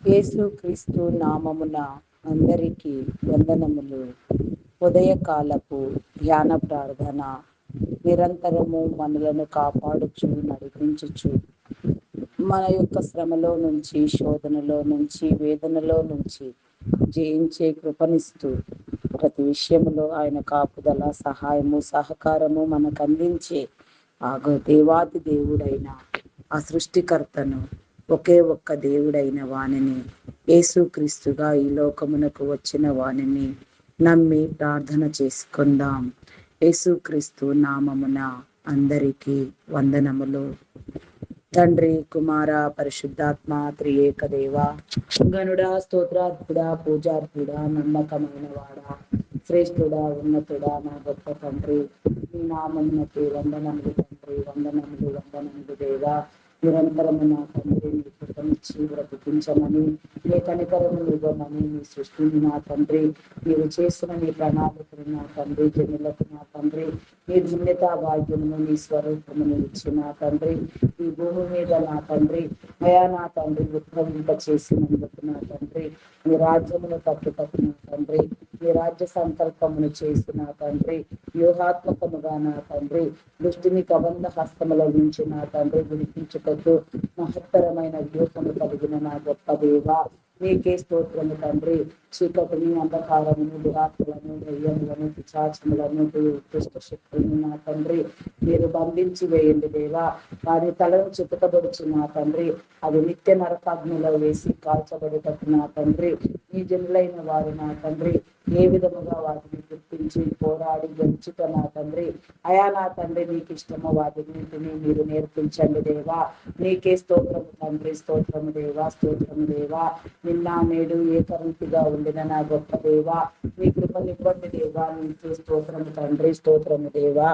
యేసుక్రీస్తు నామమున అందరికీ వందనములు. ఉదయకాలపు ధ్యాన ప్రార్థన. నిరంతరము మనలను కాపాడుచు నడిపించుచు మన యొక్క శ్రమలో నుంచి, శోధనలో నుంచి, వేదనలో నుంచి జయించే కృపనిస్తూ ప్రతి విషయంలో ఆయన కాపుదల, సహాయము, సహకారము మనకు అందించే దేవాది దేవుడైన ఆ సృష్టికర్తను, ఒకే ఒక్క దేవుడైన వానిని, యేసుక్రీస్తుగా ఈ లోకమునకు వచ్చిన వానిని నమ్మి ప్రార్థన చేసుకుందాం. యేసుక్రీస్తు నామమున అందరికీ వందనములు. తండ్రి, కుమార, పరిశుద్ధాత్మ త్రియేక దేవ, గనుడా, స్తోత్రార్థుడా, పూజార్థుడా, నమ్మకమైన వాడా, శ్రేష్ఠుడా, ఉన్నతుడా, నా గొప్ప తండ్రి, ఈ నామమునకి వందనములు తండ్రి, వందనములు వందనములు దేవా. నిరంతరము నా తండ్రి నీ కృపనిచ్చి బ్రతికించమని, నీ కనికరము ఇవ్వమని, నీ సృష్టిని నా తండ్రి, నీవు చేసిన నీ ప్రణాళికలు నా తండ్రి, జనులకు నా తండ్రి, నీ ధన్యత భాగ్యమును, నీ స్వరూపమును ఇచ్చి నా తండ్రి, ఈ భూమి మీద నా తండ్రి, అయా నా తండ్రి ఉద్భవింప చేసినందుకు నా తండ్రి, నీ రాజ్యమును కట్టుటకు నా తండ్రి, నీ రాజ్య సంకల్పమును చేసి నా తండ్రి, వ్యూహాత్మకముగా నా తండ్రి, దృష్టిని కబంధ హస్తముల నుంచి నా తండ్రి విడిపించుటకు మహత్తరమైన వ్యూహము కలిగిన నా గొప్ప దేవ, నీకే స్తోత్రము తండ్రి. చీకటిని, అంధకారమును, దురాత్మలను, దయ్యములను, పిశాచములను, దుష్ట శక్తులను నా తండ్రి మీరు బంధించి వేయండి దేవా. వారి తలను చితకబడుచు నా తండ్రి, అది నిత్య నరకాగ్నిలో వేసి కాల్చబడేటట్టు నా తండ్రి, ఈ జనులైన వారు నా తండ్రి ఏ విధముగా వాటిని గుర్తించి పోరాడి గెలుచుట నా తండ్రి, అయా నా తండ్రి నీకు ఇష్టము వాటిని మీరు నేర్పించండి దేవా. నీకే స్తోత్రము తండ్రి, స్తోత్రము దేవా, స్తోత్రము దేవా. నిన్న నేడు ఏకరీతిగా ఉండిన నా గొప్ప దేవా, నీ కృపనివ్వండి దేవా. నీకే స్తోత్రము తండ్రి, స్తోత్రము దేవా.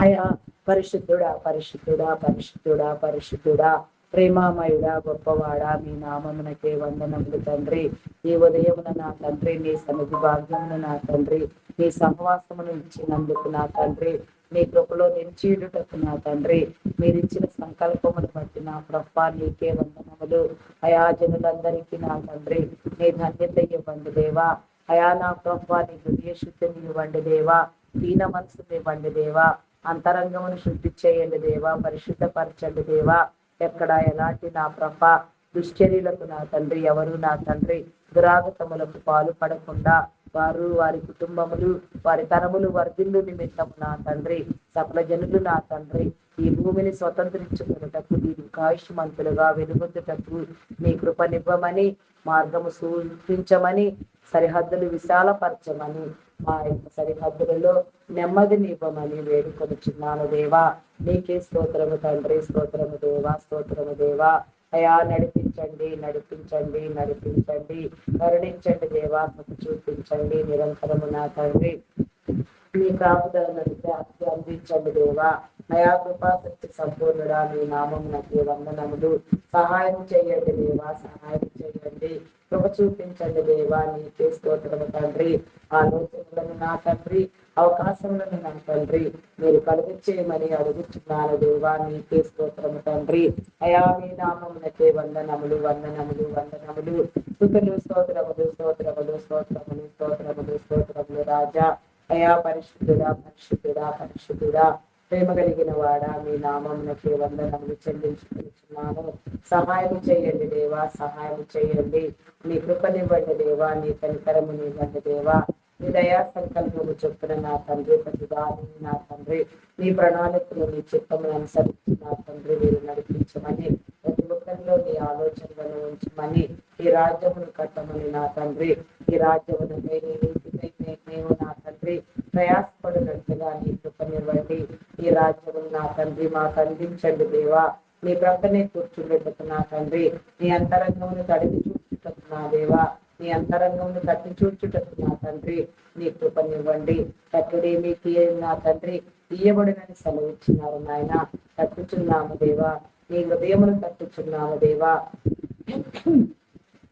అయా పరిశుద్ధుడా, పరిశుద్ధుడా, పరిశుద్ధుడా, పరిశుద్ధుడా, ప్రేమామయుడా, గొప్పవాడా, మీ నామమునకే వందనములు తండ్రి. ఈ ఉదయమున నా తండ్రి నీ సన్నిధి భాగ్యమును నా తండ్రి, నీ సహవాసమును ఇచ్చినందుకు నా తండ్రి, నీ కృపలో నిలిచియుటకు నా తండ్రి, మీరిచ్చిన సంకల్పమును బట్టి నా ప్రభా నీకే వందనములు. అయా జనులందరికీ నా తండ్రి నీ ధన్యత ఇవ్వండి దేవా. అయా నా ప్రభా నీ హృదయ శుద్ధిని ఇవ్వండి దేవా, దీన మనసుని ఇవ్వండి దేవా, అంతరంగమును శుద్ధి చేయండి దేవా, పరిశుద్ధపరచండి దేవా. ఎక్కడ ఎలాంటి నా ప్రభ దుశ్చర్యలకు నా తండ్రి ఎవరు నా తండ్రి దురాగతములకు పాలు పడకుండా వారు, వారి కుటుంబములు, వారి తరములు వర్ధిల్లు నిమిత్తము నా తండ్రి, సకల జనులు నా తండ్రి ఈ భూమిని స్వతంత్రించుకున్నటకు, దీర్ఘాయుష్మంతులుగా వెలుగొందుటకు నీ కృపనివ్వమని, మార్గము సూచించమని, సరిహద్దులు విశాలపరచమని, మా యొక్క సరిహద్దులలో నెమ్మదిని ఇవ్వమని వేడుకొనుచున్నాను దేవా. నీకే స్తోత్రము తండ్రి, స్తోత్రము దేవా, స్తోత్రము దేవా. అయా నడిపించండి, నడిపించండి, నడిపించండి, కరుణించండి దేవా, చూపించండి నిరంతరము నా తండ్రి, మీ కాపుదలను అందించండి దేవా. నయా కృపాశక్తి సంపూర్ణుడా, మీ నామమునకు వందనములు. సహాయం చేయండి దేవా, సహాయం చేయండి, కృప చూపించండి దేవా. నీకే స్తోత్రము తండ్రి. ఆలోచనలను నా తండ్రి, అవకాశములను నా తండ్రి మీరు కలుగచేయమని అడుగుతున్నాను దేవా. నీకే స్తోత్రము తండ్రి. అయా మీ నామమునకే వందనములు, వందనములు, వందనములు. స్తుతులు, స్తోత్రములు, స్తోత్రములు, స్తోత్రములు, స్తోత్రములు, స్తోత్రములు రాజా. అయా పరిశుద్ధుడా, పరిశుద్ధుడా, పరిశుద్ధుడా, ప్రేమ కలిగిన వాడా, మీ నామమునకే వందనములు చెల్లించుకుంటున్నాను. సహాయం చేయండి దేవా, సహాయం చేయండి. నీ కృపనివ్వండి దేవా, నీ కనికరమునివ్వండి దేవా. నీ దయా సంకల్పము చొప్పున నా తండ్రి ప్రతిదాని నా తండ్రి నీ ప్రణాళికలు, నీ చిత్తమును అనుసరించి నా తండ్రి మీరు నడిపించమని, ప్రతి ఒక్కరిలో నీ ఆలోచనలను ఉంచమని, ఈ రాజ్యమును కట్టమని నా తండ్రి, ఈ రాజ్యమును మేము నా తండ్రి ప్రయాసపడినట్టుగా నీ కృపనివ్వండి. ఈ రాజ్యమును నా తండ్రి మాకు అందించండి దేవా. నీ ప్రక్కనే కూర్చుండేటకు నా తండ్రి, నీ అంతరంగమును తడిపి చూచుటకు నా దేవా, నీ అంతరంగమును తట్టి చూచుటకు నా తండ్రి నీ కృపనివ్వండి. కట్టుడే మీకు నా తండ్రి ఇయ్యబడినని సెలవిచ్చినారు నాయన. తట్టుచున్నాము దేవా, నీ హృదయమును తట్టుచున్నాము దేవా,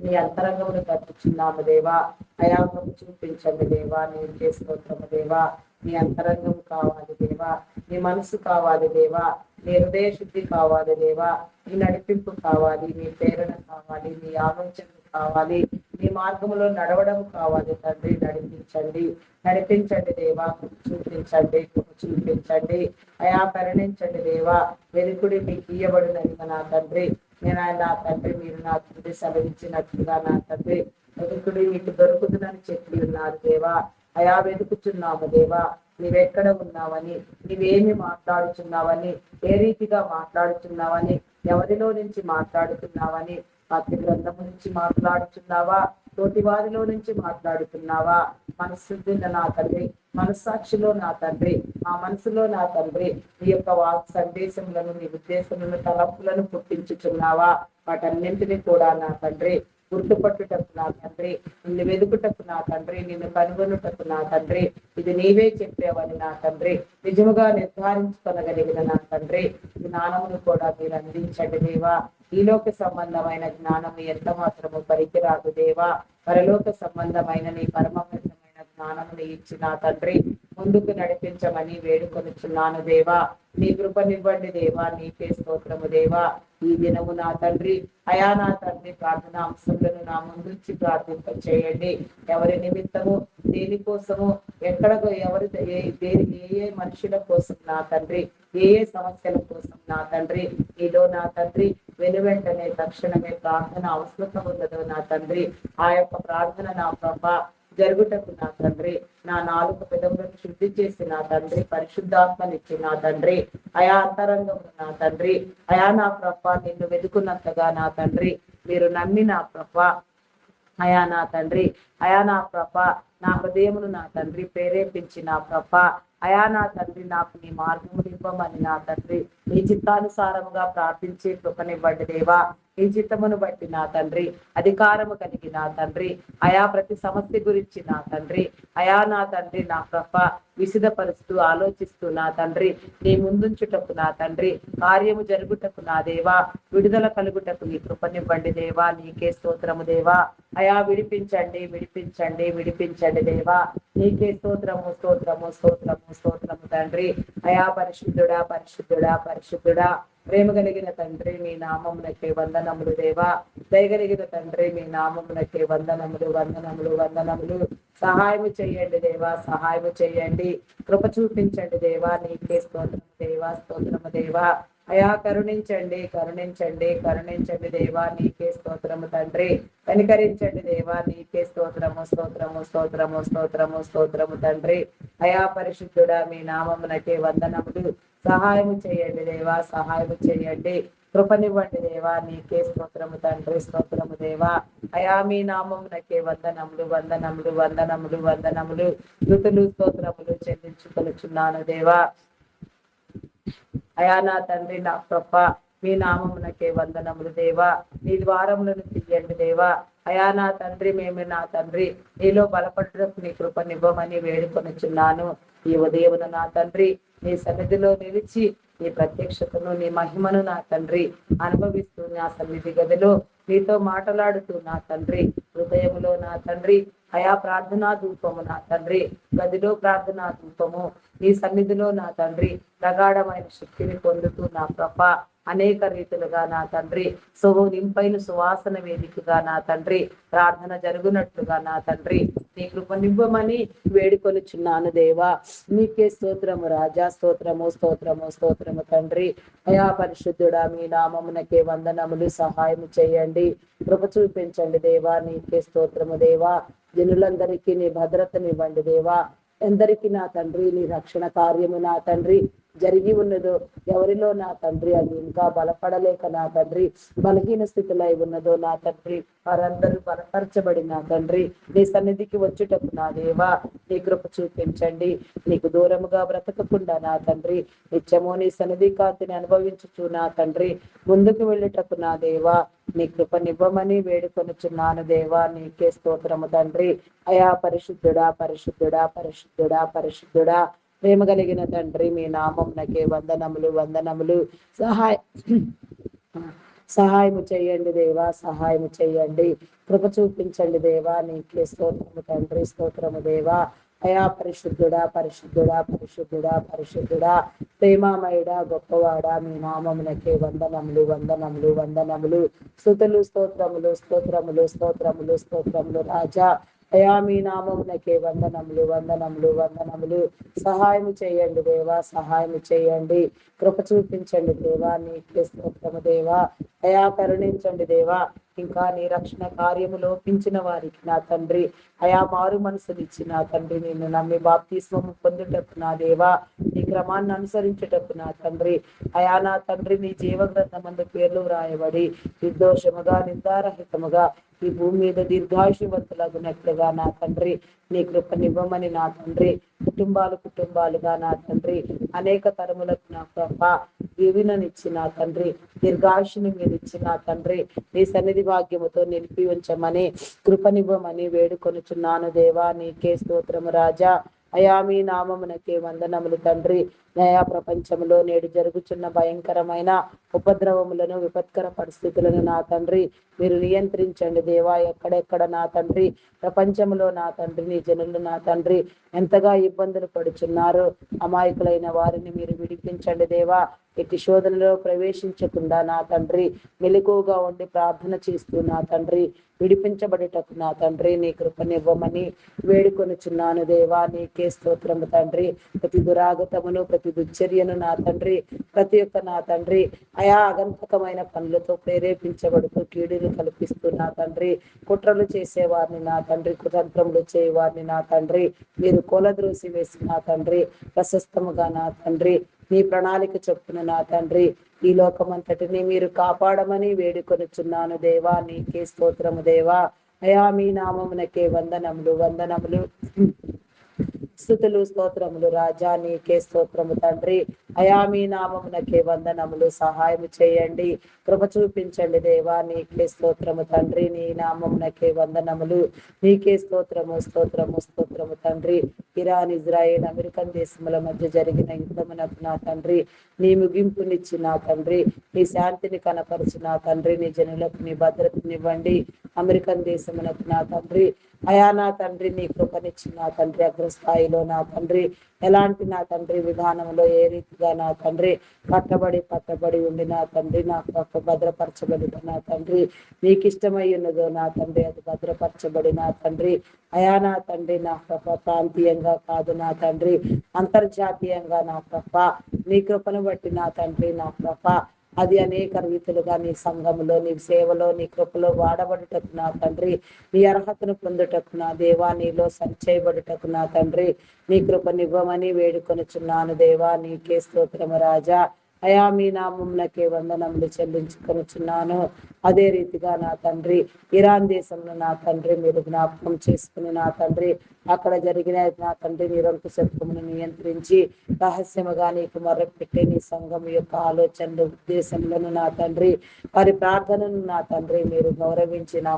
నీ అంతరంగమును తట్టుచున్నాము దేవా. అయా కృప చూపించండి దేవా. నీకే స్తోత్రము దేవా. నీ అంతరంగం కావాలి దేవా, నీ మనసు కావాలి దేవా, నీ హృదయ శుద్ధి కావాలి దేవా, నీ నడిపింపు కావాలి, నీ ప్రేరణ కావాలి, నీ ఆలోచన కావాలి, నీ మార్గంలో నడవడం కావాలి తండ్రి. నడిపించండి, నడిపించండి దేవా, చూపించండి, చూపించండి అయా, కరుణించండి దేవా. వెలుగుడి మీకు ఇయ్యబడినది నా తండ్రి. నేను ఆయన నా తండ్రి, మీరు నా తండ్రి సెలవిచ్చినట్లుగా నా తండ్రి వెలుగుడి మీకు దొరుకుతుందని చెప్పి ఉన్నారు దేవా. అయా, వెతుకుచున్నాము దేవా, నీవెక్కడ ఉన్నావని, నీవేమి మాట్లాడుచున్నావని, ఏ రీతిగా మాట్లాడుచున్నావని, ఎవరిలో నుంచి మాట్లాడుతున్నావని, భక్తి గ్రంథము నుంచి మాట్లాడుతున్నావా, తోటి వారిలో నుంచి మాట్లాడుతున్నావా, మనస్సులో నా తండ్రి, మనస్సాక్షిలో నా తండ్రి, ఆ మనసులో నా తండ్రి నీ యొక్క వాక్ సందేశములను, నీ ఉద్దేశములను, తలంపులను పుట్టించుచున్నావా, వాటన్నింటినీ కూడా నా తండ్రి గుర్తుపట్టుటకు నా తండ్రి, నిన్ను వెతుకుటకు నా తండ్రి, నిన్ను కనుగొనుటకు నా తండ్రి, ఇది నీవే చెప్పేవని నా తండ్రి నిజముగా నిర్ధారించుకొనగలిగిన నా తండ్రి జ్ఞానమును కూడా మీరు అందించండి దేవా. ఈలోక సంబంధమైన జ్ఞానము ఎంత మాత్రము పనికిరాదు దేవా. పరలోక సంబంధమైన నీ పరమమైన జ్ఞానమును ఇచ్చి నా తండ్రి ముందుకు నడిపించమని వేడుకొనుచున్నాను దేవా. నీ కృపనివ్వండి దేవా, నీకే స్తోత్రము దేవా. ఈ దినము నా తండ్రి, అయా నా తండ్రి, ప్రార్థన అంశములను నా ముందుంచి ప్రార్థింప చేయండి. ఎవరి నిమిత్తము, దేనికోసము, ఎక్కడకు, ఎవరి ఏ మనుషుల కోసం నా తండ్రి, ఏ సమస్యల కోసం నా తండ్రి, నీలో నా తండ్రి వెనువెంటనే తక్షణమే ప్రార్థన అవసరం ఉన్నదో నా తండ్రి, ఆ యొక్క ప్రార్థన నా ప్రభ జరుగుటకు నా తండ్రి, నా నాలుగు పెదవులను శుద్ధి చేసి నా తండ్రి, పరిశుద్ధాత్మనిచ్చి నా తండ్రి, అయా అంతరంగం నా తండ్రి, అయా నా ప్రభ నిన్ను వెతుకున్నంతగా నా తండ్రి, మీరు నమ్మి నా ప్రభ, అయా నా తండ్రి, అయా నా ప్రభ నా హృదయమును నా తండ్రి ప్రేరేపించి నా ప్రభ, అయా నా తండ్రి నాకు నీ మార్గములు ఇవ్వమని నా తండ్రి నీ చిత్తానుసారముగా ప్రార్థించి కృపనివ్వండి దేవా. నీ చిత్తమును బట్టి నా తండ్రి అధికారము కలిగి నా తండ్రి, అయా ప్రతి సమస్య గురించి నా తండ్రి, అయా నా తండ్రి నా ప్రభ విసిదపరుస్తూ ఆలోచిస్తూ నా తండ్రి నీ ముందుంచుటకు నా తండ్రి, కార్యము జరుగుటకు నా దేవా, విడుదల కలుగుటకు నీ కృపనివ్వండి దేవా. నీకే స్తోత్రము దేవా. అయా విడిపించండి, విడిపించండి, విడిపించండి దేవా. నీకే స్తోత్రము, స్తోత్రము, స్తోత్రము, స్తోత్రము తండ్రి. అయా పరిశుద్ధుడా, పరిశుద్ధుడా, పరిశుద్ధుడా, ప్రేమ కలిగిన తండ్రి మీ నామమునకే వందనములు దేవా. దయగలిగిన తండ్రి మీ నామమునకే వందనములు, వందనములు, వందనములు. సహాయము చేయండి దేవా, సహాయము చేయండి, కృప చూపించండి దేవా. నీకే స్తోత్రము దేవా, స్తోత్రము దేవా. అయా కరుణించండి, కరుణించండి, కరుణించండి దేవా. నీకే స్తోత్రము తండ్రి. కనికరించండి దేవా. నీకే స్తోత్రము, స్తోత్రము, స్తోత్రము, స్తోత్రము, స్తోత్రము తండ్రి. అయా పరిశుద్ధుడా మీ నామమునకే వందనములు. సహాయము చేయండి దేవా, సహాయము చేయండి, కృపనివ్వండి దేవా. నీకే స్తోత్రము తండ్రి, స్తోత్రము దేవా. అయా మీ నామమునకే వందనములు, వందనములు, వందనములు, వందనములు, స్తుతులు, స్తోత్రములు చెల్లించుకొనుచున్నాను దేవా. అయా నా తండ్రి నా కృప మీ నామమునకే వందనములు దేవా. నీ ద్వారములను తీయండి దేవా. అయా నా తండ్రి, మేము నా తండ్రి నీలో బలపడటకు నీ కృపనివ్వమని వేడుకొనుచున్నాను. ఈ ఉదయమున నా తండ్రి నీ సన్నిధిలో నిలిచి నీ ప్రత్యక్షతను, నీ మహిమను నా తండ్రి అనుభవిస్తూ నా సన్నిధి గదిలో నీతో మాట్లాడుతూ నా తండ్రి హృదయములో నా తండ్రి అయా ప్రార్థనా ధూపము నా తండ్రి, గదిలో ప్రార్థనా ధూపము నీ సన్నిధిలో నా తండ్రి ప్రగాఢమైన శక్తిని పొందుతూ నా ప్రభ అనేక రీతులుగా నా తండ్రి నింపైన సువాసన వేదికగా నా తండ్రి ప్రార్థన జరుగునట్లుగా నా తండ్రి నీ కృపనివ్వమని వేడుకొనుచున్నాను దేవా. నీకే స్తోత్రము రాజా, స్తోత్రము, స్తోత్రము, స్తోత్రము తండ్రి. అయా పరిశుద్ధుడా మీ నామమునకే వందనములు. సహాయము చేయండి, కృప చూపించండి దేవా. నీకే స్తోత్రము దేవా. జనులందరికీ నీ భద్రతనివ్వండి దేవా. ఎందరికీ నా తండ్రి నీ రక్షణ కార్యము నా తండ్రి జరిగి ఉన్నదో, ఎవరిలో నా తండ్రి అది ఇంకా బలపడలేక నా తండ్రి బలహీన స్థితిలో ఉన్నదో నా తండ్రి వారందరూ బలపరచబడి నా తండ్రి నీ సన్నిధికి వచ్చుటకు నా దేవా నీ కృప చూపించండి. నీకు దూరముగా బ్రతకకుండా నా తండ్రి నిత్యము నీ సన్నిధి కాంతిని అనుభవించుచు నా తండ్రి ముందుకు వెళ్ళుటకు నా దేవా నీ కృపనివ్వమని వేడుకొనుచున్నాను దేవా. నీకే స్తోత్రము తండ్రి. అయా పరిశుద్ధుడా, పరిశుద్ధుడా, పరిశుద్ధుడా, పరిశుద్ధుడా, ప్రేమ కలిగిన తండ్రి మీ నామమునకే వందనములు, వందనములు. సహాయము చేయండి దేవా, సహాయము చేయండి, కృప చూపించండి దేవా. నీకే స్తోత్రము తండ్రి, స్తోత్రము దేవా. అయా పరిశుద్ధుడా పరిశుద్ధుడా పరిశుద్ధుడా పరిశుద్ధుడా ప్రేమామయుడా గొప్పవాడా మీ నామమునకే వందనములు వందనములు వందనములు. స్తుతులు స్తోత్రములు స్తోత్రములు స్తోత్రములు స్తోత్రములు రాజా. అయా మీ నామమునకే వందనములు వందనములు వందనములు. సహాయం చేయండి దేవా, సహాయం చేయండి. కృప చూపించండి దేవా, నీకే స్తోత్రము దేవా. అయా కరుణించండి దేవా. ఇంకా నీ రక్షణ కార్యము లోపించిన వారికి నా తండ్రి అయా మారు మనసునిచ్చి నా తండ్రి నిన్ను నమ్మి బాప్తిస్మము పొందుటకు నా దేవా, నీ క్రమాన్ని అనుసరించుటకు నా తండ్రి అయా నా తండ్రి నీ జీవ గ్రంథమందు పేర్లు వ్రాయబడి నిర్దోషముగా నిందారహితముగా ఈ భూమి మీద దీర్ఘాయుషవంతులగునట్లుగా నా తండ్రి నీ కృపనివ్వమని నా తండ్రి కుటుంబాలుగా నా తండ్రి అనేక తరములకు నా కృప దీవెననిచ్చి నా తండ్రి దీర్ఘాయుషుని మీరు ఇచ్చి నా తండ్రి నీ సన్నిధి భాగ్యముతో నిలిపి ఉంచమని కృపనివ్వమని వేడుకొనుచున్నాను దేవా, నీకే స్తోత్రము రాజా. అయా మీ నామమునకే వందనములు తండ్రి. నయా ప్రపంచంలో నేడు జరుగుతున్న భయంకరమైన ఉపద్రవములను విపత్కర పరిస్థితులను నా తండ్రి మీరు నియంత్రించండి దేవా. ఎక్కడెక్కడ నా తండ్రి ప్రపంచంలో నా తండ్రి నీ జనులు నా తండ్రి ఎంతగా ఇబ్బందులు పడుచున్నారు, అమాయకులైన వారిని మీరు విడిపించండి దేవా. ఎట్టి శోధనలో ప్రవేశించకుండా నా తండ్రి మెలకువగా ఉండి ప్రార్థన చేస్తూ నా తండ్రి విడిపించబడేటకు నా తండ్రి నీ కృపనివ్వమని వేడుకొనుచున్నాను దేవా, నీకే స్తోత్రము తండ్రి. ప్రతి దురాగతమును ప్రతి దుశ్చర్యను నా తండ్రి ప్రతి ఒక్క నా తండ్రి అయా ఆగంతకమైన పనులతో ప్రేరేపించబడుతూ కీడును కల్పిస్తూ నా తండ్రి కుట్రలు చేసేవారిని నా తండ్రి కుతంత్రములు చేయవారిని నా తండ్రి మీరు కొలద్రోసి వేసి నా తండ్రి ప్రశస్తముగా నా తండ్రి నీ ప్రణాళిక చొప్పున నా తండ్రి ఈ లోకమంతటిని మీరు కాపాడమని వేడుకొనుచున్నాను దేవా, నీకే స్తోత్రము దేవా. అయా మీ నామమునకే వందనములు వందనములు స్తుతులు స్తోత్రములు రాజా, నీకే స్తోత్రము తండ్రి. అయా మీ నామమునకే వందనములు. సహాయం చేయండి, కృప చూపించండి దేవా, నీకే స్తోత్రము తండ్రి. నీ నామమునకే వందనములు. నీకే స్తోత్రము స్తోత్రము స్తోత్రము తండ్రి. ఇరాన్ ఇజ్రాయేల్ అమెరికన్ దేశముల మధ్య జరిగిన యుద్ధమునకు నా తండ్రి నీ ముగింపునిచ్చి నా తండ్రి నీ శాంతిని కనపరిచి నా తండ్రి నీ జనులకు నీ భద్రతనివ్వండి. అమెరికన్ దేశమునకు నా తండ్రి అయా నా తండ్రి నీ కృపనిచ్చి నా తండ్రి అగ్రస్థాయిలో నా తండ్రి ఎలాంటి నా తండ్రి విధానంలో ఏ రీతిగా నా తండ్రి పట్టబడి ఉండి నా తండ్రి నా భద్రపరచబడి నా తండ్రి నీకు ఇష్టమై ఉన్నదో నా తండ్రి అది భద్రపరచబడి నా తండ్రి అయా నా తండ్రి నా ప్రాంతీయంగా కాదు నా తండ్రి అంతర్జాతీయంగా నా నీ కృపను బట్టి నా తండ్రి నా అది అనేక రీతులుగా నీ సంఘములో నీ సేవలో నీ కృపలో వాడబడుటకు నా తండ్రి నీ అర్హతను పొందుటకు నా దేవా నీలో సంచయబడుటకు నా తండ్రి నీ కృపనివ్వమని వేడుకొనుచున్నాను దేవా, నీకే స్తోత్రము రాజా. అయా మీ నామమునకే వందనములు చెల్లించుకొనుచున్నాను. అదే రీతిగా నా తండ్రి ఇరాన్ దేశంలో నా తండ్రి మీరు జ్ఞాపకం చేసుకుని నా తండ్రి అక్కడ జరిగిన నా తండ్రి నిరంకుశత్వమును నియంత్రించి రహస్యముగా నీకు మొరపెట్టే నీ సంఘం యొక్క ఆలోచనలు ఉద్దేశములను నా తండ్రి వారి ప్రార్థనను నా తండ్రి మీరు గౌరవించి నా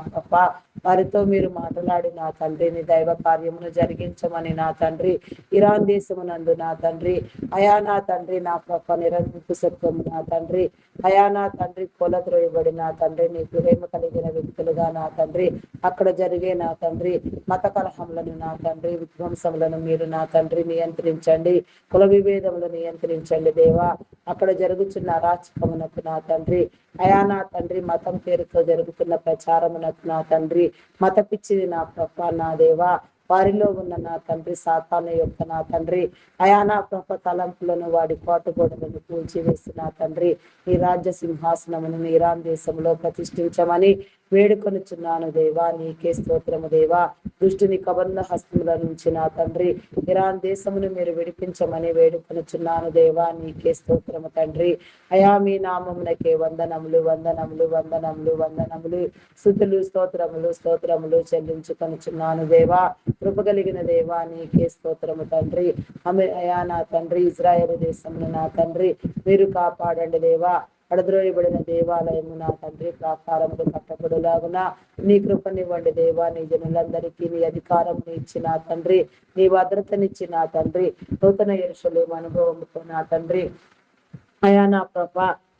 వారితో మీరు మాట్లాడి నా తండ్రి నీ దైవ కార్యమును జరిగించమని నా తండ్రి ఇరాన్ దేశమునందు నా తండ్రి అయా నా తండ్రి నా నిరంకుశత్వము నా తండ్రి అయా నా తండ్రి కొలద్రోయబడి నా తండ్రి నీ ప్రేమ కలిగిన వ్యక్తులుగా నా తండ్రి అక్కడ జరిగే నా తండ్రి మత కలహములను నా తండ్రి విధ్వంసములను మీరు నా తండ్రి నియంత్రించండి, కుల విభేదములు నియంత్రించండి దేవా. అక్కడ జరుగుతున్న అరాచకమునకు నా తండ్రి అయా నా తండ్రి మతం పేరుతో జరుగుతున్న ప్రచారమునకు నా తండ్రి మత పిచ్చిది నా నా దేవా వారిలో ఉన్న నా తండ్రి సాతాను యొక్క నా తండ్రి అయా నా తలంపులను వాడి కోటగోడలను కూల్చివేసి నా తండ్రి ఈ రాజ్య సింహాసనమును ఇరాన్ దేశంలో ప్రతిష్ఠించమని వేడుకొనుచున్నాను దేవా, నీకే స్తోత్రము దేవా. దుష్టుని కబంధ హస్తముల నుంచి నా తండ్రి ఇరాన్ దేశమును మీరు విడిపించమని వేడుకొనుచున్నాను దేవా, నీకే స్తోత్రము తండ్రి. అయా మీ నామమునకే వందనములు వందనములు వందనములు వందనములు స్తుతులు స్తోత్రములు స్తోత్రములు చెల్లించుకొనుచున్నాను దేవా. కృపగలిగిన దేవా నీకే స్తోత్రము తండ్రి. అయా నా తండ్రి ఇజ్రాయేలు దేశమును నా తండ్రి మీరు కాపాడండి దేవా. పడద్రోయబడిన దేవాలయము నా తండ్రి ప్రాకారములు కట్టబడులాగున నీ కృపనివ్వండి దేవా. నీ జనులందరికీ నీ అధికారం ఇచ్చిన తండ్రి నీ భద్రతనిచ్చిన తండ్రి నూతన యెరూషలేము అనుభవంతో నా తండ్రి అయా నా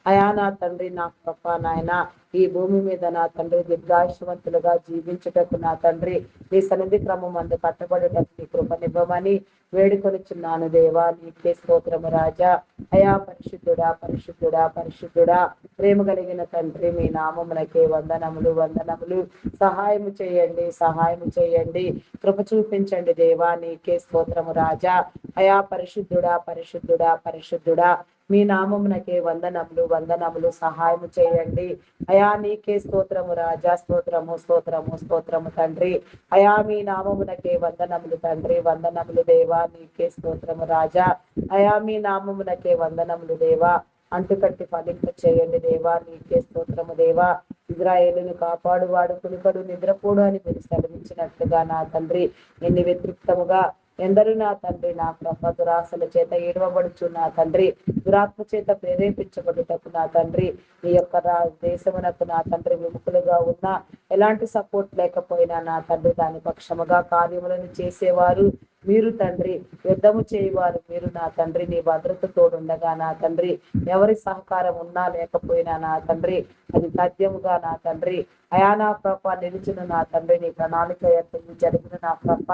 అయా నా తండ్రి నా ప్రభా నాయన ఈ భూమి మీద నా తండ్రి దీర్ఘాయుషవంతులుగా జీవించుటకు నా తండ్రి ఈ సన్నిధి క్రమం అందు కట్టబడుటకు నీ కృపనివ్వమని వేడుకొనిచున్నాను దేవా. నీకే స్తోత్రము రాజా. అయా పరిశుద్ధుడా పరిశుద్ధుడా పరిశుద్ధుడా ప్రేమ కలిగిన తండ్రి మీ నామమునకే వందనములు వందనములు. సహాయము చేయండి సహాయము చేయండి. కృప చూపించండి దేవా. నీకే స్తోత్రము రాజా. అయా పరిశుద్ధుడా పరిశుద్ధుడా పరిశుద్ధుడా మీ నామమునకే వందనములు వందనములు. సహాయము చేయండి అయా. నీకే స్తోత్రము రాజా. స్తోత్రము స్తోత్రము స్తోత్రము తండ్రి. అయా మీ నామమునకే వందనములు తండ్రి. వందనములు దేవా. నీకే స్తోత్రము రాజా. అయా మీ నామమునకే వందనములు దేవా. అంటుకట్టి ఫలింప చేయండి దేవా. నీకే స్తోత్రము దేవా. ఇజ్రాయేలును కాపాడువాడు కునుకడు నిద్రపోడు అని మీరు సెలవించినట్లుగా నా తండ్రి ఎన్ని వ్యతిరిక్తముగా ఎందరు నా తండ్రి నా ప్రభ దురాశల చేత ఏడవబడుచు నా తండ్రి దురాత్మ చేత ప్రేరేపించబడుటకు నా తండ్రి ఈ యొక్క దేశమునకు నా తండ్రి విముఖులుగా ఉన్న ఎలాంటి సపోర్ట్ లేకపోయినా నా తండ్రి దాని పక్షముగా కార్యములను చేసేవారు మీరు తండ్రి. యుద్ధము చేయవారు మీరు నా తండ్రి. నీ భద్రత తోడుండగా నా తండ్రి ఎవరి సహకారం ఉన్నా లేకపోయినా నా తండ్రి అది సాధ్యముగా నా తండ్రి అయా నా ప్రభ నిలిచిన నా తండ్రి నీ ప్రణాళిక జరిగిన నా ప్రభ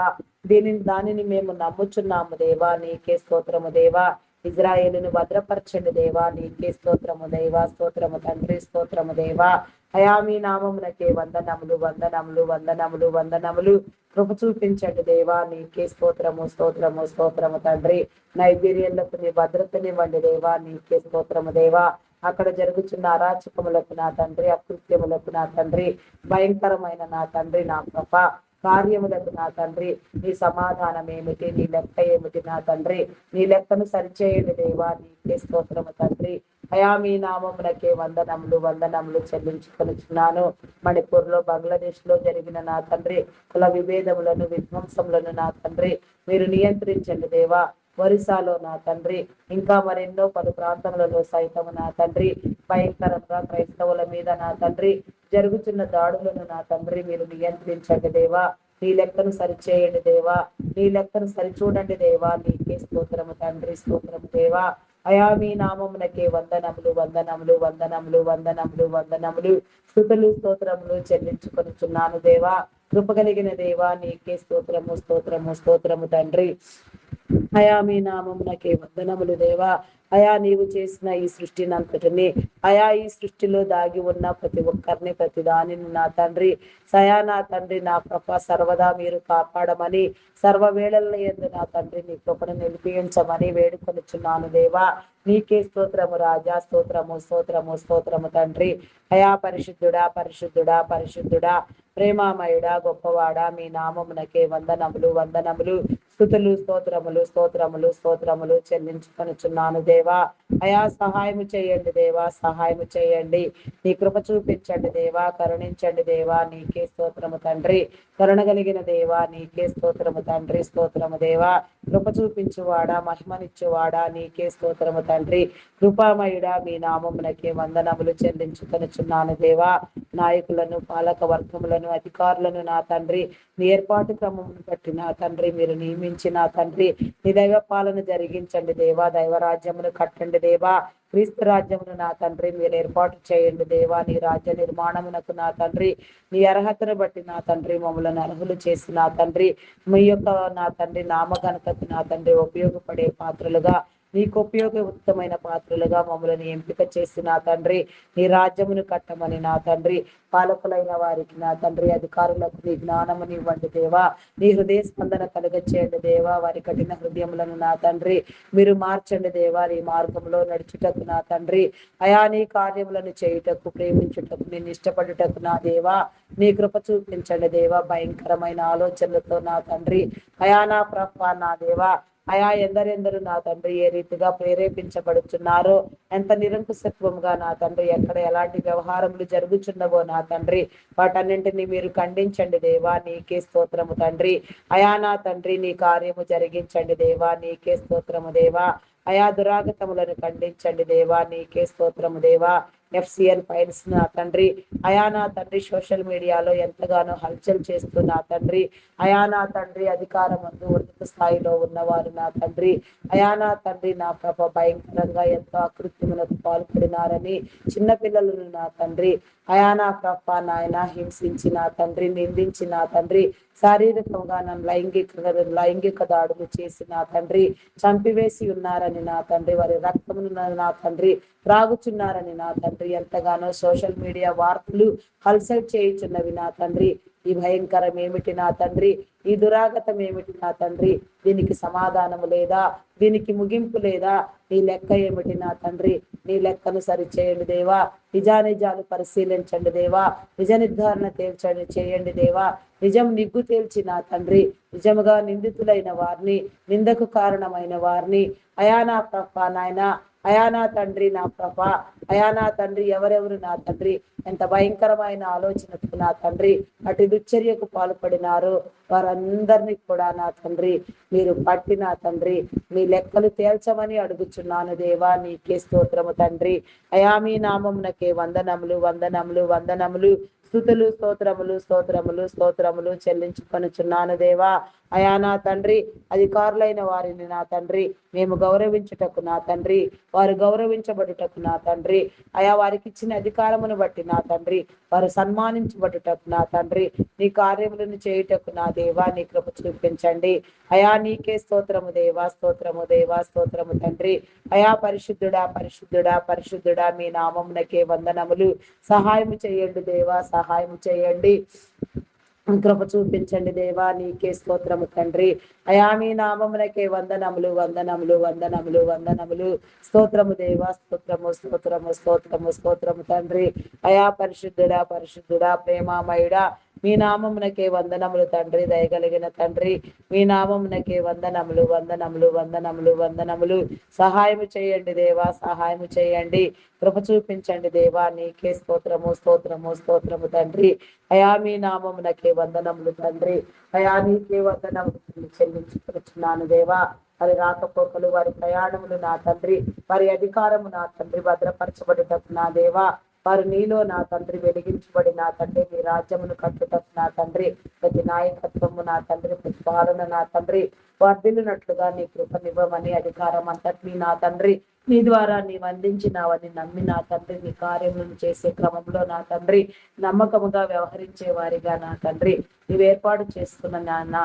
దానిని మేము నమ్ముచున్నాము దేవా. నీకే స్తోత్రము దేవా. ఇజ్రాయేలును భద్రపరచండి దేవా. నీకే స్తోత్రము దేవా. స్తోత్రము తండ్రి. స్తోత్రము దేవా. అయా మీ నామమునకే వందనములు వందనములు వందనములు వందనములు. కృప చూపించండి దేవా. నీకే స్తోత్రము స్తోత్రము స్తోత్రము తండ్రి. నైజీరియన్లకు నీ భద్రతనివ్వండి దేవా. నీకే స్తోత్రము దేవా. అక్కడ జరుగుతున్న అరాచకములకు నా తండ్రి అకృత్యములకు నా తండ్రి భయంకరమైన నా తండ్రి నా కృప కార్యములకు నా తండ్రి నీ సమాధానం ఏమిటి నీ లెక్క ఏమిటి నా తండ్రి నీ లెక్కను సరిచేయండి దేవా. నీకే స్తోత్రము తండ్రి. అయా మీ నామమునకే వందనములు వందనములు చెల్లించుకొనిచున్నాను. మణిపూర్ లో బంగ్లాదేశ్ లో జరిగిన నా తండ్రి కుల విభేదములను విధ్వంసములను నా తండ్రి మీరు నియంత్రించండి దేవా. ఒరిస్సాలో నా తండ్రి ఇంకా మరెన్నో పలు ప్రాంతములలో సైతము నా తండ్రి భయంకరంగా క్రైస్తవుల మీద నా తండ్రి జరుగుతున్న దాడులను నా తండ్రి మీరు నియంత్రించండి దేవా. నీ లెక్కను సరిచేయండి దేవా. నీ లెక్కను సరిచూడండి దేవా. నీకే స్తోత్రము తండ్రి. స్తోత్రము దేవా. అయా మీ నామమునకే వందనములు వందనములు వందనములు వందనములు వందనములు. స్తుతులు స్తోత్రములు చెల్లించుకొనిచున్నాను దేవా. కృప కలిగిన దేవా. నీకే స్తోత్రము స్తోత్రము స్తోత్రము తండ్రి. అయా మీ నామమునకే వందనములు దేవా. అయా నీవు చేసిన ఈ సృష్టిని అంతటిని అయా ఈ సృష్టిలో దాగి ఉన్న ప్రతి ఒక్కరిని ప్రతి దానిని నా తండ్రి సయా నా తండ్రి నా కృప సర్వదా మీరు కాపాడమని సర్వవేళల యందు నా తండ్రి నీ కృపను నిలిపించమని వేడుకొనిచున్నాను దేవా. నీకే స్తోత్రము రాజా. స్తోత్రము స్తోత్రము స్తోత్రము తండ్రి. అయా పరిశుద్ధుడా పరిశుద్ధుడా పరిశుద్ధుడా ప్రేమామయుడా గొప్పవాడా మీ నామమునకే వందనములు వందనములు. స్తుతులు స్తోత్రములు స్తోత్రములు స్తోత్రములు చెల్లించుకొనిచున్నాను దేవా. అయా సహాయము చేయండి దేవా. సహాయము చేయండి. నీ కృప చూపించండి దేవా. కరుణించండి దేవా. నీకే స్తోత్రము తండ్రి. కరుణ కలిగిన దేవా. నీకే స్తోత్రము తండ్రి. స్తోత్రము దేవా. కృప చూపించువాడా మహిమనిచ్చువాడా నీకే స్తోత్రము తండ్రి. కృపామయుడా మీ నామమునకే వందనములు చెల్లించుకొనిచున్నాను దేవా. నాయకులను పాలక వర్గములను అధికారులను నా తండ్రి నీ ఏర్పాటు క్రమమును బట్టి నా తండ్రి మీరు నియమించి నా తండ్రి నీ దైవ పాలన జరిగించండి దేవా. దైవరాజ్యమును కట్టండి దేవా. క్రీస్తు రాజ్యమును నా తండ్రి మీరు ఏర్పాటు చేయండి దేవా. నీ రాజ్య నిర్మాణమునకు నా తండ్రి నీ అర్హతను బట్టి నా తండ్రి మమ్మల్ని అర్హులు చేసి నా తండ్రి మీ యొక్క నా తండ్రి నామఘనతకు నా తండ్రి ఉపయోగపడే పాత్రలుగా నీకు ఉపయోగయుక్తమైన పాత్రలుగా మమ్మల్ని ఎంపిక చేసి నా తండ్రి నీ రాజ్యమును కట్టమని నా తండ్రి పాలకులైన వారికి నా తండ్రి అధికారులకు నీ జ్ఞానముని ఇవ్వండి దేవా. నీ హృదయ స్పందన కలుగచేయండి దేవా. వారి కఠిన హృదయములను నా తండ్రి మీరు మార్చండి దేవా. నీ మార్గంలో నడుచుటకు నా తండ్రి అయా నీ కార్యములను చేయుటకు ప్రేమించుటకు నేను ఇష్టపడుటకు నా దేవా నీ కృప చూపించండి దేవా. భయంకరమైన ఆలోచనలతో నా తండ్రి అయా నా ప్రభ నా దేవా అయా ఎందరెందరు నా తండ్రి ఏ రీతిగా ప్రేరేపించబడుచున్నారో ఎంత నిరంకుశత్వంగా నా తండ్రి ఎక్కడ ఎలాంటి వ్యవహారములు జరుగుచున్నవో నా తండ్రి వాటన్నింటినీ మీరు ఖండించండి దేవా. నీకే స్తోత్రము తండ్రి. అయా నా తండ్రి నీ కార్యము జరిగించండి దేవా. నీకే స్తోత్రము దేవా. అయా దురాగతములను ఖండించండి దేవా. నీకే స్తోత్రము దేవా. FCN ఫైల్స్ నా తండ్రి. అయా నా తండ్రి సోషల్ మీడియాలో ఎంతగానో హల్చల్ చేస్తూ నా తండ్రి, అయా నా తండ్రి అధికారం ఉన్నత స్థాయిలో ఉన్నవారు నా తండ్రి, అయా నా తండ్రి నా ప్రభ భయంకరంగా ఎంతో అకృత్యములకు పాల్పడినారని చిన్నపిల్లలను నా తండ్రి, అయా నా ప్రభ నాయన హింసించి నా తండ్రి, నిందించి నా తండ్రి, శారీరకంగా నన్ను లైంగిక దాడులు చేసి నా తండ్రి చంపివేసి ఉన్నారని నా తండ్రి, వారి రక్తమును నా తండ్రి త్రాగుచున్నారని నా తండ్రి ఎంతగానో సోషల్ మీడియా వార్తలు హల్సల్ చేయుచున్నవి నా తండ్రి. ఈ భయంకరం ఏమిటి నా తండ్రి, ఈ దురాగతం ఏమిటి నా తండ్రి, దీనికి సమాధానము లేదా, దీనికి ముగింపు లేదా, నీ లెక్క ఏమిటి నా తండ్రి, నీ లెక్కను సరిచేయండి దేవా, నిజానిజాలు పరిశీలించండి దేవా, నిజ నిర్ధారణ తేల్చండి చేయండి దేవా, నిజం నిగ్గు తేల్చి నా తండ్రి నిజముగా నిందితులైన వారిని, నిందకు కారణమైన వారిని, అయా నా ప్రభ నాయన, అయా నా తండ్రి నా ప్రభ, అయా నా తండ్రి ఎవరెవరు నా తండ్రి ఎంత భయంకరమైన ఆలోచనకు నా తండ్రి అటు దుశ్చర్యకు పాల్పడినారు వారందరినీ కూడా నా తండ్రి మీరు పట్టి నా తండ్రి మీ లెక్కలు తేల్చమని అడుగుచున్నాను దేవా. నీకే స్తోత్రము తండ్రి. అయా మీ నామమునకే వందనములు వందనములు వందనములు స్తుతులు స్తోత్రములు స్తోత్రములు స్తోత్రములు చెల్లించుకొనుచున్నాను దేవా. అయా నా తండ్రి అధికారులైన వారిని నా తండ్రి మేము గౌరవించుటకు నా తండ్రి, వారు గౌరవించబడుటకు నా తండ్రి, అయా వారికి ఇచ్చిన అధికారమును బట్టి నా తండ్రి వారు సన్మానించబడుటకు నా తండ్రి, నీ కార్యములను చేయుటకు నా దేవా నీ కృప చూపించండి. అయా నీకే స్తోత్రము దేవా, స్తోత్రము దేవా, స్తోత్రము తండ్రి. అయా పరిశుద్ధుడా పరిశుద్ధుడా పరిశుద్ధుడా మీ నామమునకే వందనములు. సహాయము చేయండి దేవా, సహాయము చేయండి, కృప చూపించండి దేవా. నీకే స్తోత్రము తండ్రి. అయా మీ నామమునకే వందనములు వందనములు వందనములు వందనములు. స్తోత్రము దేవా, స్తోత్రము స్తోత్రము స్తోత్రము స్తోత్రము తండ్రి. అయా పరిశుద్ధుడా పరిశుద్ధుడా ప్రేమామయుడా మీ నామమునకే వందనములు తండ్రి, దయగలిగిన తండ్రి మీ నామమునకే వందనములు వందనములు వందనములు వందనములు. సహాయము చేయండి దేవా, సహాయము చేయండి, కృప చూపించండి దేవా. నీకే స్తోత్రము స్తోత్రము స్తోత్రము తండ్రి. అయా మీ నామమునకే వందనములు తండ్రి. అయా నీకే వందనములు చెల్లించుకుంటున్నాను దేవా. వారి రాకపోకలు వారి ప్రయాణములు నా తండ్రి, వారి అధికారము నా తండ్రి భద్రపరచబడేటప్పుడు నా దేవా, వారు నీలో నా తండ్రి వెలిగించబడి నా తండ్రి మీ రాజ్యమును కట్టుటకు నా తండ్రి ప్రతి నాయకత్వము నా తండ్రి ప్రతి పాలన నా తండ్రి వర్ధిల్లునట్లుగా నీ కృపనివ్వమని అధికారం అంతటినీ నా తండ్రి నీ ద్వారా నీవు అందించినావని నమ్మి నా తండ్రి నీ కార్యములను చేసే క్రమంలో నా తండ్రి నమ్మకముగా వ్యవహరించే వారిగా నా తండ్రి నీవు ఏర్పాటు చేసుకున్న నాన్న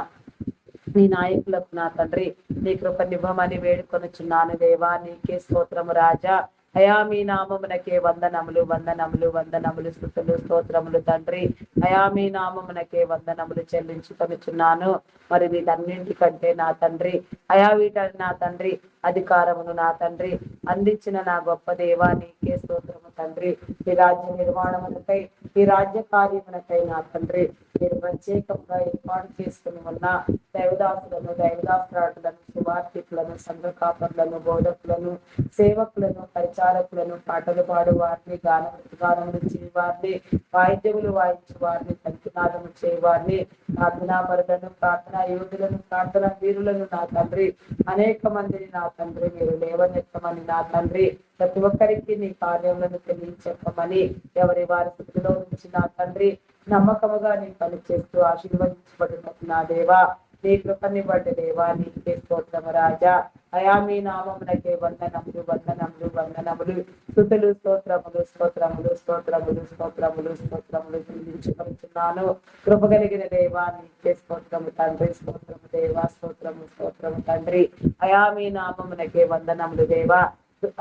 నీ నాయకులకు నా తండ్రి నీ కృపనివ్వమని వేడుకొనుచున్నాను దేవా. నీకే స్తోత్రము రాజా. అయా మీ నామమునకే వందనములు వందనములు వందనములు స్తుతులు స్తోత్రములు తండ్రి. అయా మీ నామమునకే వందనములు చెల్లించుకొనుచున్నాను. మరి వీటన్నింటికంటే నా తండ్రి అయా వీటని నా తండ్రి అధికారమును నా తండ్రి అందించిన నా గొప్ప దేవా నీకే స్తోత్రము తండ్రి. ఈ రాజ్య నిర్మాణమునకై ఈ రాజ్య కార్యమునకై నా తండ్రి మీరు ప్రత్యేకంగా ఏర్పాటు చేసుకుని ఉన్న దైవదాసులను దైవదాసురాటులను సువార్థికులను సంఘ కాపర్లను బోధకులను సేవకులను పరిచారకులను పాటలు పాడు వారిని గానములు చేయవారిని వాయిద్యములు వాయించే వారిని సంకినాదము చేయవారిని ప్రార్థనాపరులను ప్రార్థనా యోధులను ప్రార్థనా వీరులను నా తండ్రి అనేక మందిని నా తండ్రి మీరు లేవనెత్తమని నా తండ్రి ప్రతి ఒక్కరికి నీ కార్యములను తెలియచెప్పమని ఎవరి వారి స్థితిలో నుంచి నా తండ్రి నమ్మకముగా నీ పని చేస్తూ ఆశీర్వదించబడినట్టు నా దేవా నీ కృపనివ్వండి దేవా. నీకే స్తోత్రము రాజా. అయా మీ నామమునకే వందనములు వందనములు వందనములు స్తుతులు స్తోత్రములు స్తోత్రములు స్తోత్రములు స్తోత్రములు స్తోత్రములు చెల్లించుకొనుచున్నాను. కృప కలిగిన దేవా నీకే స్తోత్రము తండ్రి. స్తోత్రము దేవా, స్తోత్రము స్తోత్రము తండ్రి. అయా మీ నామమునకే వందనములు దేవా.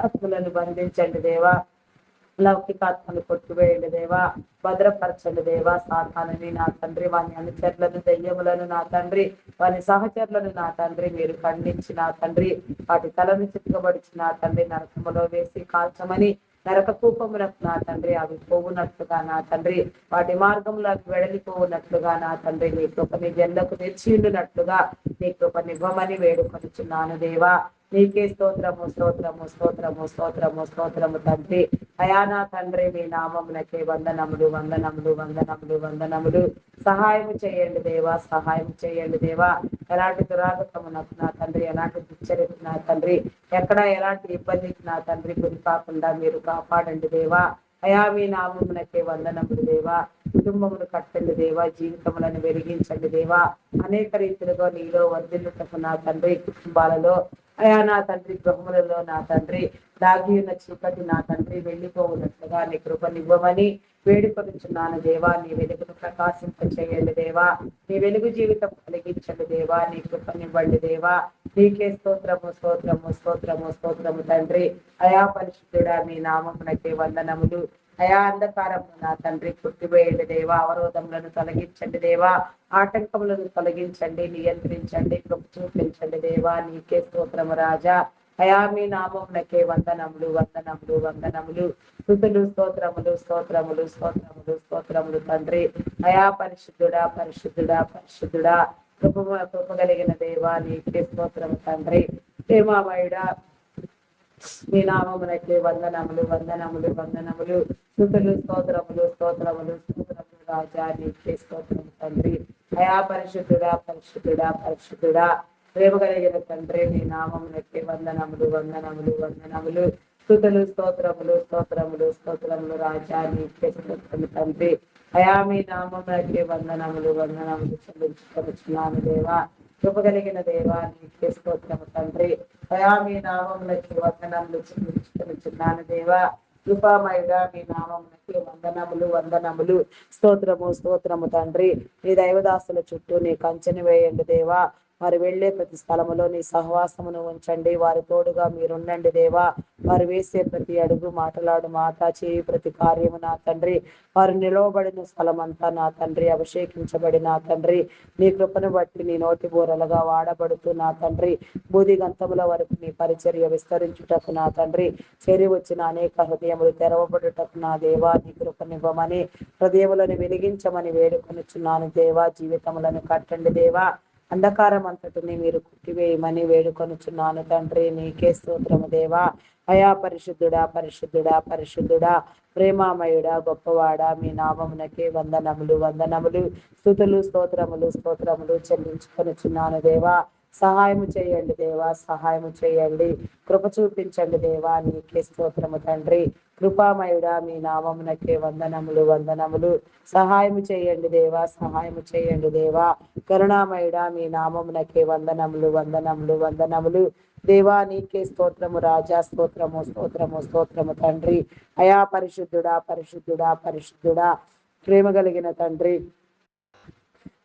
ఆత్మలను బంధించండి దేవా, లౌకికాత్మను కొట్టువేయండి దేవా, భద్రపరచండి దేవా. సాతానుని నా తండ్రి వాని అనుచరులను దెయ్యములను నా తండ్రి వాని సహచరులను నా తండ్రి మీరు ఖండించి నా తండ్రి వాటి తలను చిక్కబడిచి నా తండ్రి నరకములో వేసి కాల్చమని నరక కూపములకు నా తండ్రి అవి పోవునట్లుగా నా తండ్రి వాటి మార్గంలో అవి వెడలిపోవునట్లుగా నా తండ్రి నీ కృపని జన్లకు తెచ్చి ఉండునట్లుగా నీ కృపనివ్వమని వేడుకొనుచున్నాను దేవా. నీకే స్తోత్రము స్తోత్రము స్తోత్రము స్తోత్రము స్తోత్రము తండ్రి. అయా నా తండ్రి మీ నామమునకే వందనములు వందనములు వందనములు వందనములు. సహాయం చేయండి దేవా, సహాయం చేయండి దేవా. ఎలాంటి దురాగతమునకు నా తండ్రి ఎలాంటి దుశ్చర్యకు నా తండ్రి ఎక్కడ ఎలాంటి ఇబ్బందికి నా తండ్రి గురి కాకుండా మీరు కాపాడండి దేవా. అయా మీ నామమునకే వందనములు దేవా. కుటుంబమును కట్టండి దేవా, జీవితములను వెలిగించండి దేవా. అనేక రీతిలుగా నీలో వర్ధిల్లుటకు నా తండ్రి, కుటుంబాలలో అయా నా తండ్రి, గృహములలో నా తండ్రి దాగి ఉన్న చీకటి నా తండ్రి వెళ్ళిపోవునట్లుగా నీ కృపనివ్వమని వేడుకొనుచున్నాను దేవా. నీ వెలుగును ప్రకాశింప చేయండి దేవా. నీ వెలుగు జీవితం కలిగించండి దేవా. నీ కృపనివ్వండి దేవా. నీకే స్తోత్రము స్తోత్రము స్తోత్రము స్తోత్రము తండ్రి. అయా పరిశుద్ధుడా మీ నామమునకే వందనములు. అయా అంధకారం నా తండ్రి కొట్టివేయండి దేవా. అవరోధములను తొలగించండి దేవా. ఆటంకములను తొలగించండి, నియంత్రించండి, కృప చూపించండి దేవా. నీకే స్తోత్రము రాజా. అయా మీ నామమునకే వందనములు వందనములు వందనములు. స్తుతులు స్తోత్రములు స్తోత్రములు స్తోత్రములు స్తోత్రములు తండ్రి. అయా పరిశుద్ధుడా పరిశుద్ధుడా పరిశుద్ధుడా కృప కలిగిన దేవా. నీకే స్తోత్రము తండ్రి. ప్రేమమయుడా మీ నామమునకే వందనములు వందనములు వందనములు. స్తుతులు స్తోత్రములు స్తోత్రములు స్తోత్రములు రాజా. నీకే స్తోత్రము తండ్రి. అయా పరిశుద్ధుడా పరిశుద్ధుడా పరిశుద్ధుడా ప్రేమ కలిగిన తండ్రి. మీ నామమునకే వందనములు వందనములు వందనములు. స్తుతులు స్తోత్రములు స్తోత్రములు స్తోత్రములు రాజా. నీకే స్తోత్రము తండ్రి. అయా మీ నామమునకే వందనములు వందనములు చెల్లించుకొనుచున్నాను దేవా. కృప కలిగిన దేవా. నీకే స్తోత్రము తండ్రి. అయా మీ నామమునకే వందనములు చెల్లించుకొనుచున్నాను దేవా. కృపామయుడా మీ నామమునకే వందనములు వందనములు. స్తోత్రము స్తోత్రము తండ్రి. నీ దైవదాసుల చుట్టూ నీ కంచెని వేయండి దేవా. వారు వెళ్లే ప్రతి స్థలములో నీ సహవాసమును ఉంచండి. వారి తోడుగా మీరుండండి దేవా. వారు వేసే ప్రతి అడుగు, మాట్లాడు మాట, చేయి ప్రతి కార్యము నా తండ్రి, వారు నిలవబడిన స్థలం అంతా నా తండ్రి అభిషేకించబడిన తండ్రి నీ కృపను బట్టి నీ నోటి బోరలుగా వాడబడుతూ నా తండ్రి బూది గంతముల వరకు నీ పరిచర్య విస్తరించుటకు నా తండ్రి చేరి వచ్చిన అనేక హృదయములు తెరవబడుటకు నా దేవా. నీ కృపనివ్వమని హృదయములను వెలిగించమని వేడుకొనుచున్నాను దేవా. జీవితములను కట్టండి దేవా. అంధకారం అంతటిని మీరు కుట్టివేయమని వేడుకొనుచున్నాను తండ్రి. నీకే స్తోత్రము దేవా. అయా పరిశుద్ధుడా పరిశుద్ధుడా పరిశుద్ధుడా ప్రేమామయుడా గొప్పవాడా మీ నామమునకే వందనములు వందనములు. స్తుతులు స్తోత్రములు స్తోత్రములు చెల్లించుకొనుచున్నాను దేవా. సహాయము చేయండి దేవా. సహాయము చేయండి. కృప చూపించండి దేవా. నీకే స్తోత్రము తండ్రి. కృపామయుడా మీ నామమునకే వందనములు వందనములు. సహాయము చేయండి దేవా. సహాయము చేయండి దేవా. కరుణామయుడా మీ నామమునకే వందనములు వందనములు వందనములు. దేవా నీకే స్తోత్రము రాజా. స్తోత్రము స్తోత్రము స్తోత్రము తండ్రి. అయా పరిశుద్ధుడా పరిశుద్ధుడా పరిశుద్ధుడా ప్రేమ కలిగిన తండ్రి.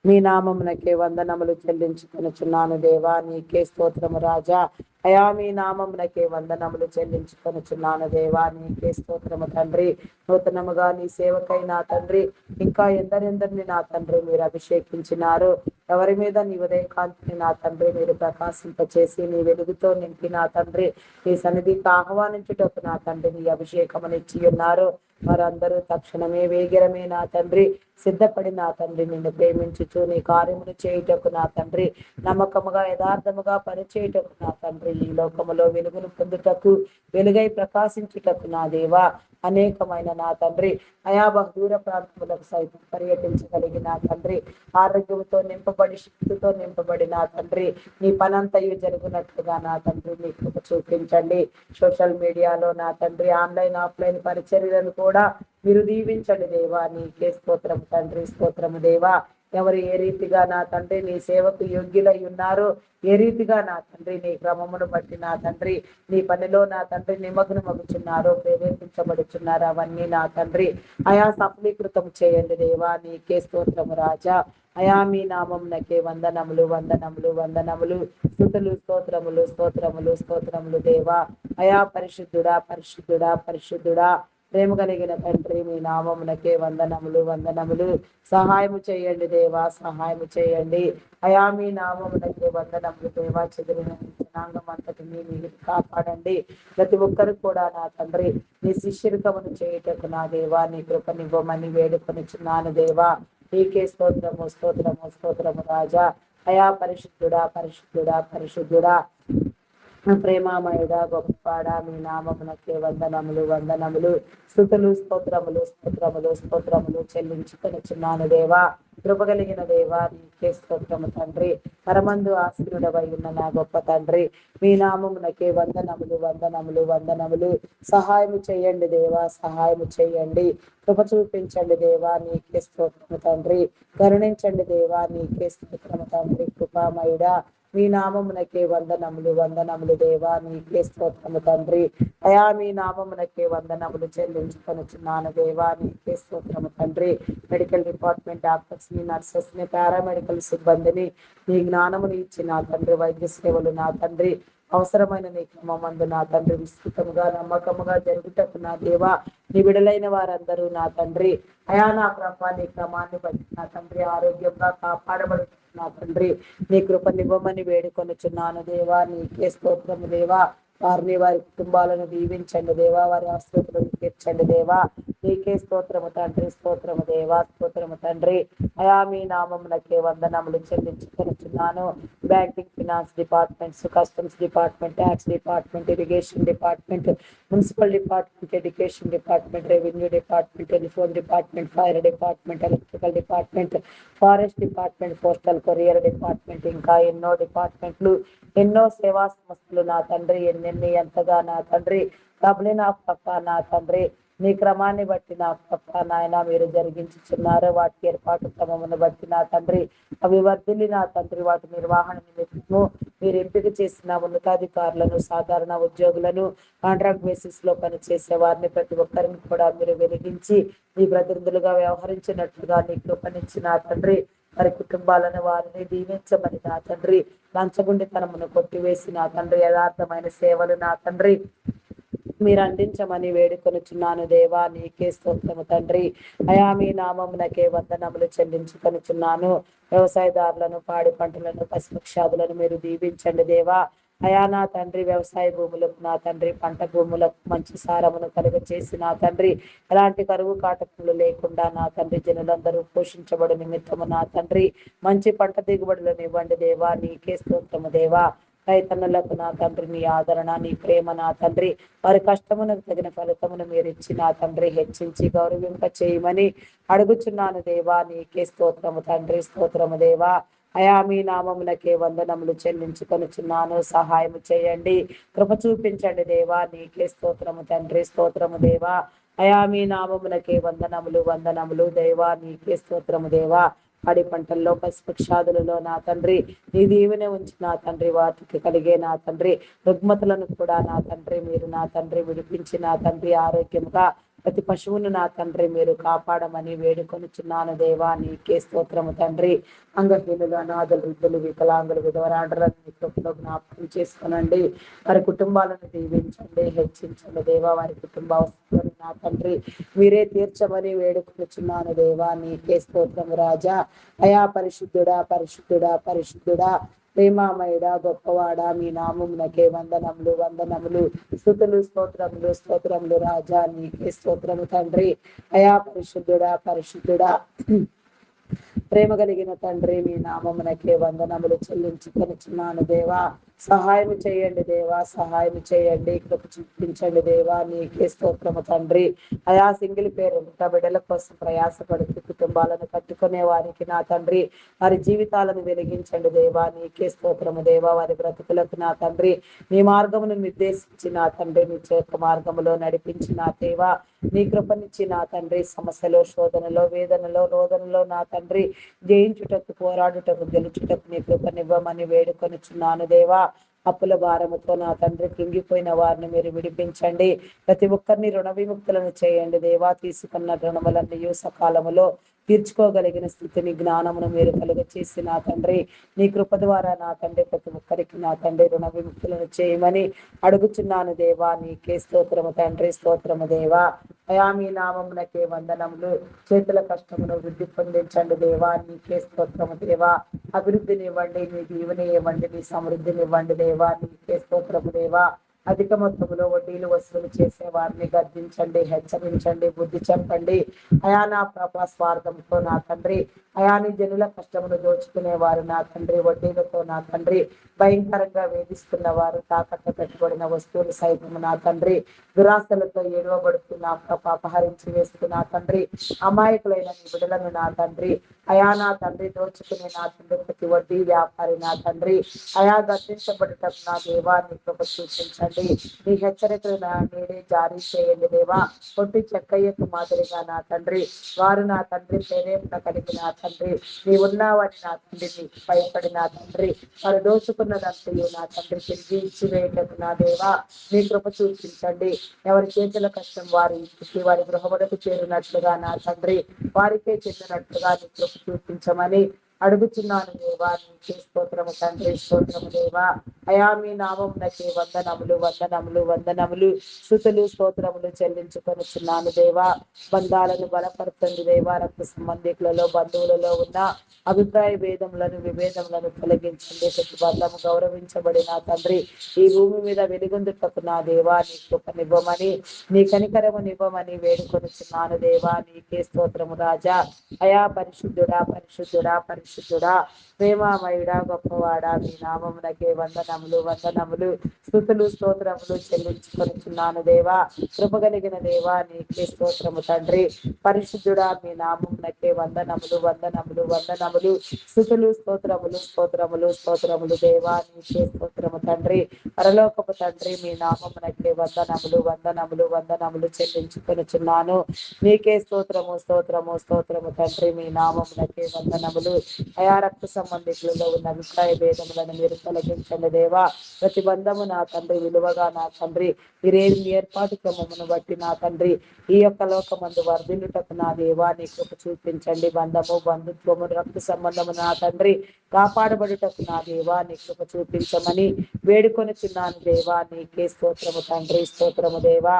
మీ నామమునకే వందనములు చెల్లించుకొనుచున్నాను దేవా. నీకే స్తోత్రము రాజా. అయా మీ నామమునకే వందనములు చెల్లించుకొనుచున్నాను దేవా. నీకే స్తోత్రము తండ్రి. నూతనముగా నీ సేవకై నా తండ్రి ఇంకా ఎందరెందరిని నా తండ్రి మీరు అభిషేకించినారు. ఎవరి మీద నీ ఉదయకాంతిని నా తండ్రి మీరు ప్రకాశింపచేసి నీ వెలుగుతో నింపి నా తండ్రి నీ సన్నిధికి ఆహ్వానించుటకు నా తండ్రి నీ అభిషేకమునిచ్చి ఉన్నారు. వారందరూ తక్షణమే వేగిరమే నా తండ్రి సిద్ధపడి నా తండ్రి నిన్ను ప్రేమించుచు నీ కార్యమును చేయుటకు నా తండ్రి నమ్మకముగా యథార్థముగా పనిచేయుటకు నా తండ్రి ఈ లోకములో వెలుగును పొందుటకు వెలుగై ప్రకాశించుటకు నా దేవా అనేకమైన నా తండ్రి అయా బహుదూర ప్రాంతములకు సైతం పర్యటించగలిగి నా తండ్రి ఆరోగ్యంతో నింపబడి శక్తితో నింపబడి నా తండ్రి నీ పనంతయు జరుగునట్లుగా నా తండ్రి నీ కృప చూపించండి. సోషల్ మీడియాలో నా తండ్రి ఆన్లైన్ ఆఫ్లైన్ పరిచర్యలను కూడా మీరు దీవించండి దేవా. నీకే స్తోత్రం తండ్రి. స్తోత్రము దేవా. ఎవరు ఏ రీతిగా నా తండ్రి నీ సేవకు యోగ్యులై ఉన్నారో ఏ రీతిగా నా తండ్రి నీ క్రమమును బట్టి నా తండ్రి నీ పనిలో నా తండ్రి నిమగ్నమగుచున్నారో ప్రేరేపించబడుచున్నారో అవన్నీ నా తండ్రి అయా సఫలీకృతం చేయండి దేవా. నీకే స్తోత్రము రాజా. అయా మీ నామమునకే వందనములు వందనములు వందనములు. స్తుతులు స్తోత్రములు స్తోత్రములు స్తోత్రములు దేవా. అయా పరిశుద్ధుడా పరిశుద్ధుడా పరిశుద్ధుడా ప్రేమ కలిగిన తండ్రి మీ నామమునకే వందనములు వందనములు. సహాయము చేయండి దేవా. సహాయము చేయండి. అయా మీ నామమునకే వందనములు దేవా. చెదిరిన జనాంగం అంతటిని మీరు కాపాడండి. ప్రతి ఒక్కరు కూడా నా తండ్రి నీ శిష్యరికమును చేయుటకు నా దేవా నీ కృపనివ్వమని వేడుకొనిచున్నాను దేవా. నీకే స్తోత్రము స్తోత్రము స్తోత్రము రాజా. అయా పరిశుద్ధుడా పరిశుద్ధుడా పరిశుద్ధుడా ప్రేమామయుడా గొప్పవాడా మీ నామమునకే వందనములు వందనములు, స్తుతులు స్తోత్రములు స్తోత్రములు స్తోత్రములు చెల్లించుకొనుచున్నాను దేవా. కృపగలిగిన దేవా నీకే స్తోత్రము తండ్రి. పరమందు ఆశీనుడవై ఉన్న నా గొప్ప తండ్రి, మీ నామమునకే వందనములు వందనములు వందనములు. సహాయము చేయండి దేవా, సహాయము చేయండి. కృప చూపించండి దేవా నీకే స్తోత్రము తండ్రి. కరుణించండి దేవా నీకే స్తోత్రము తండ్రి. కృపామయుడా మీ నామమునకే వందనములు వందనములు దేవా నీకే స్తోత్రము తండ్రి. అయా మీ నామమునకే వందనములు చెల్లించుకొనుచున్నాను దేవా నీకే స్తోత్రము తండ్రి. మెడికల్ డిపార్ట్మెంట్ డాక్టర్స్ ని, నర్సెస్ ని, పారామెడికల్ సిబ్బందిని నీ జ్ఞానమును ఇచ్చి నా తండ్రి, వైద్య సేవలు నా తండ్రి అవసరమైన నీ క్రమమందు నా తండ్రి విస్తృతముగా నమ్మకముగా జరుగుటకు నా దేవా నీ విడలైన వారందరూ నా తండ్రి అయా నా ప్రభా నీ క్రమాన్ని బట్టి నా తండ్రి ఆరోగ్యంగా కాపాడబడు నా తండ్రి నీ కృపనివ్వమని వేడుకొనుచున్నాను దేవా. నీకే స్తోత్రము దేవా. వారిని వారి కుటుంబాలను దీవించండి దేవా, వారి ఆస్తులను తీర్చండి దేవా. నీకే స్తోత్రము తండ్రి, స్తోత్రము దేవా, స్తోత్రము తండ్రి. అయా మీ నామమునకే వందనములు చెల్లించుకొనుచున్నాను. Banking, finance departments, customs department, tax department, irrigation department, municipal department, education department, revenue department, telephone department, fire department, electrical department, forest department, postal courier department, ఇంకా ఎన్నో డిపార్ట్మెంట్లు, ఎన్నో సేవా సంస్థలు నా తండ్రి, ఎన్నెన్ని ఎంతగా నా తండ్రి డబ్బులు నా పక్క నా తండ్రి నీ క్రమాన్ని బట్టి నా పక్క నాయన మీరు జరిగించుచున్నారు. వాటి ఏర్పాటు క్రమమును బట్టి నా తండ్రి అవి వర్ధిల్లి నా తండ్రి వాటి నిర్వహణ నిమిత్తము మీరు ఎంపిక చేసిన ఉన్నతాధికారులను, సాధారణ ఉద్యోగులను, కాంట్రాక్ట్ బేసిస్ లో పనిచేసే వారిని ప్రతి ఒక్కరిని కూడా మీరు వెలిగించి మీ ప్రతినిధులుగా వ్యవహరించినట్లుగా నీ కృపనిచ్చి నా తండ్రి వారి కుటుంబాలను వారిని దీవించమని నా తండ్రి లంచగుండితనమును కొట్టివేసి నా తండ్రి యథార్థమైన సేవలు నా తండ్రి మీరు అందించమని వేడుకొనుచున్నాను దేవా. నీకే స్తోత్రము తండ్రి. అయా మీ నామమునకే వందనములు చెల్లించుకొనుచున్నాను. వ్యవసాయదారులను, పాడి పంటలను, పశుపక్షాదులను మీరు దీవించండి దేవా. అయా నా తండ్రి వ్యవసాయ భూములకు నా తండ్రి పంట భూములకు మంచి సారమును కలుగ చేసి నా తండ్రి ఎలాంటి కరువు కాటకులు లేకుండా నా తండ్రి జనులందరూ పోషించబడు నిమిత్తము నా తండ్రి మంచి పంట దిగుబడులను ఇవ్వండి దేవా. నీకే స్తోత్రము దేవా. రైతన్నులకు నా తండ్రి నీ ఆదరణ, నీ ప్రేమ నా తండ్రి వారి కష్టమునకు తగిన ఫలితమును మీరు ఇచ్చి నా తండ్రి హెచ్చించి గౌరవింప చేయమని అడుగుచున్నాను దేవా. నీకే స్తోత్రము తండ్రి, స్తోత్రము దేవా. అయా మీ నామమునకే వందనములు చెల్లించుకొనుచున్నాను. సహాయము చేయండి, కృప చూపించండి దేవా. నీకే స్తోత్రము తండ్రి, స్తోత్రము దేవా. అయా మీ నామమునకే వందనములు వందనములు దేవా. నీకే స్తోత్రము దేవా. పాడి పంటల్లో, పశుపక్షాదులలో నా తండ్రి నీ దీవెన ఉంచి నా తండ్రి వాటికి కలిగే నా తండ్రి రుగ్మతలను కూడా నా తండ్రి మీరు నా తండ్రి విడిపించి నా తండ్రి ఆరోగ్యముగా ప్రతి పశువును నా తండ్రి మీరు కాపాడమని వేడుకొనుచున్నాను దేవా. నీకే స్తోత్రము తండ్రి. అంగహీనులు, అనాథులు, వృద్ధులు, వికలాంగులు, విధవరాండ్రులను జ్ఞాపకం చేసుకోనండి. వారి కుటుంబాలను దీవించండి, హెచ్చించండి దేవా. వారి కుటుంబ అవసరాలను నా తండ్రి మీరే తీర్చమని వేడుకొనుచున్నాను దేవా. నీకే స్తోత్రము రాజా. అయా పరిశుద్ధుడా, పరిశుద్ధుడా, పరిశుద్ధుడా, ప్రేమామయుడా, గొప్పవాడా, మీ నామమునకే వందనములు వందనములు, స్తుతులు స్తోత్రములు స్తోత్రములు రాజా. నీకే స్తోత్రము తండ్రి. అయా పరిశుద్ధుడా, పరిశుద్ధుడా, ప్రేమ కలిగిన తండ్రి మీ నామమునకే వందనములు చెల్లించుకొనుచున్నాను దేవా. సహాయం చేయండి దేవా, సహాయం చేయండి, కృప చూపించండి దేవా. నీకే స్తోత్రము తండ్రి. అయా సింగిల్ పేరెంట్ బిడ్డల కోసం ప్రయాసపడుతూ కుటుంబాలను కట్టుకునే వారికి నా తండ్రి వారి జీవితాలను వెలిగించండి దేవా. నీకే స్తోత్రము దేవా. వారి బ్రతుకులకు నా తండ్రి నీ మార్గమును నిర్దేశించి నా తండ్రి నీ చేత మార్గములో నడిపించి నా దేవా నీ కృపనిచ్చి నా తండ్రి సమస్యలో, శోధనలో, వేదనలో, రోదనలో నా తండ్రి జయించుటకు, పోరాడుటకు, గెలుచుటకు నీ కృపనివ్వమని వేడుకొనుచున్నాను దేవా. అప్పుల భారముతో నా తండ్రి కృంగిపోయిన వారిని మీరు విడిపించండి. ప్రతి ఒక్కరిని రుణ విముక్తులను చేయండి దేవా. తీసుకున్న రుణములన్నీ సకాలములో తీర్చుకోగలిగిన స్థితిని, జ్ఞానమును మీరు కలుగ చేసి నా తండ్రి నీ కృప ద్వారా నా తండ్రి ప్రతి ఒక్కరికి నా తండ్రి రుణ విముక్తులను చేయమని అడుగుచున్నాను దేవా. నీకే స్తోత్రము తండ్రి, స్తోత్రము దేవా. అయా మీ నామమునకే వందనములు. చేతుల కష్టమును వృద్ధి పొందించండి దేవా. నీకే స్తోత్రము దేవా. అభివృద్ధిని ఇవ్వండి, నీ దీవెని ఇవ్వండి, నీ సమృద్ధిని ఇవ్వండి దేవా. నీకే స్తోత్రము దేవా. అధిక మొత్తంలో వడ్డీలు వసూలు చేసే వారిని గర్దించండి, హెచ్చరించండి, బుద్ధి చెప్పండి. అయా నా ప్రభా, స్వార్థంతో నా తండ్రి, అయాని జనుల కష్టములు దోచుకునే వారు నా తండ్రి, వడ్డీలతో నా తండ్రి భయంకరంగా వేధిస్తున్న వారు, తాకట్టు పెట్టుబడిన వస్తువులు సైతం నా తండ్రి దురాశలతో ఏడవబడుతున్న ప్రభా, అపహరించి వేస్తున్న తండ్రి అమాయకులైన నీ బిడ్డలను నా తండ్రి, అయా నా తండ్రి దోచుకునే నా తండ్రి ప్రతి వడ్డీ వ్యాపారి నా తండ్రి, అయా గర్తించబడటం నా దేవా నీ కృప చూపించండి. నీ హెచ్చరికలు నా నేడే జారీ చేయండి దేవా. కొట్టి చెక్కయ్యకు మాదిరిగా నా తండ్రి వారు నా తండ్రి ప్రేరేపణ కలిగి నా తండ్రి నీ ఉన్నావని నా తండ్రి నీకు భయపడి నా తండ్రి వారు దోచుకున్నదంతయు నా తండ్రి తిరిగి ఇచ్చివేయటకు నా దేవా నీ కృప చూపించండి. ఎవరి చేతుల కష్టం వారి ఇంటికి వారి గృహములకు చేరినట్లుగా నా తండ్రి వారికే చెందినట్లుగా నీ కృప చూపించమని అడుగుచున్నాను దేవా. నీకే స్తోత్రము తండ్రి, స్తోత్రము దేవా. అయా మీ నామమునకే వందనములు వందనములు వందనములు స్తుతులు స్తోత్రములు చెల్లించుకొనుచున్నాను దేవా. బంధాలను బలపరచండి దేవా. రక్త సంబంధికులలో బంధువులలో ఉన్న అభిప్రాయ భేదములను విభేదములను తొలగించండి. ప్రతి బంధము గౌరవించబడిన తండ్రి ఈ భూమి మీద వెలుగొందుటకు నా దేవా నీ కృపనివ్వమని నీ కనికరమునివ్వమని వేడుకొనుచున్నాను దేవా. నీకే స్తోత్రము రాజా. అయా పరిశుద్ధుడా పరిశుద్ధుడా పరిశుద్ధుడా ప్రేమామయుడా గొప్పవాడా మీ నామమునకే వందనములు వందనములు స్తుతులు స్తోత్రములు చెల్లించుకొనుచున్నాను దేవా. కృపగలిగిన దేవా నీకే స్తోత్రము తండ్రి. పరిశుద్ధుడా మీ నామమునకే వందనములు వందనములు వందనములు స్తుతులు స్తోత్రములు స్తోత్రములు స్తోత్రములు దేవా. నీకే స్తోత్రము తండ్రి. పరలోకపు తండ్రి మీ నామమునకే వందనములు వందనములు వందనములు చెల్లించుకొనుచున్నాను. నీకే స్తోత్రము స్తోత్రము స్తోత్రము తండ్రి. మీ నామమునకే వందనములు. అయా రక్త సంబంధికులలో ఉన్న అభిప్రాయ భేదములను మీరు తొలగించండి దేవా. ప్రతిబంధము నా తండ్రి విలువగా నా తండ్రి మీరేమి ఏర్పాటు క్రమమును బట్టి నా తండ్రి ఈ యొక్క లోకమందు వర్ధిల్లుటకు నా దేవా నీ కృప చూపించండి. బంధము బంధుత్వము రక్త సంబంధము నా తండ్రి కాపాడబడుటకు నా దేవా నీ కృప చూపించమని వేడుకొనుచున్నాను దేవా. నీకే స్తోత్రము తండ్రి, స్తోత్రము దేవా.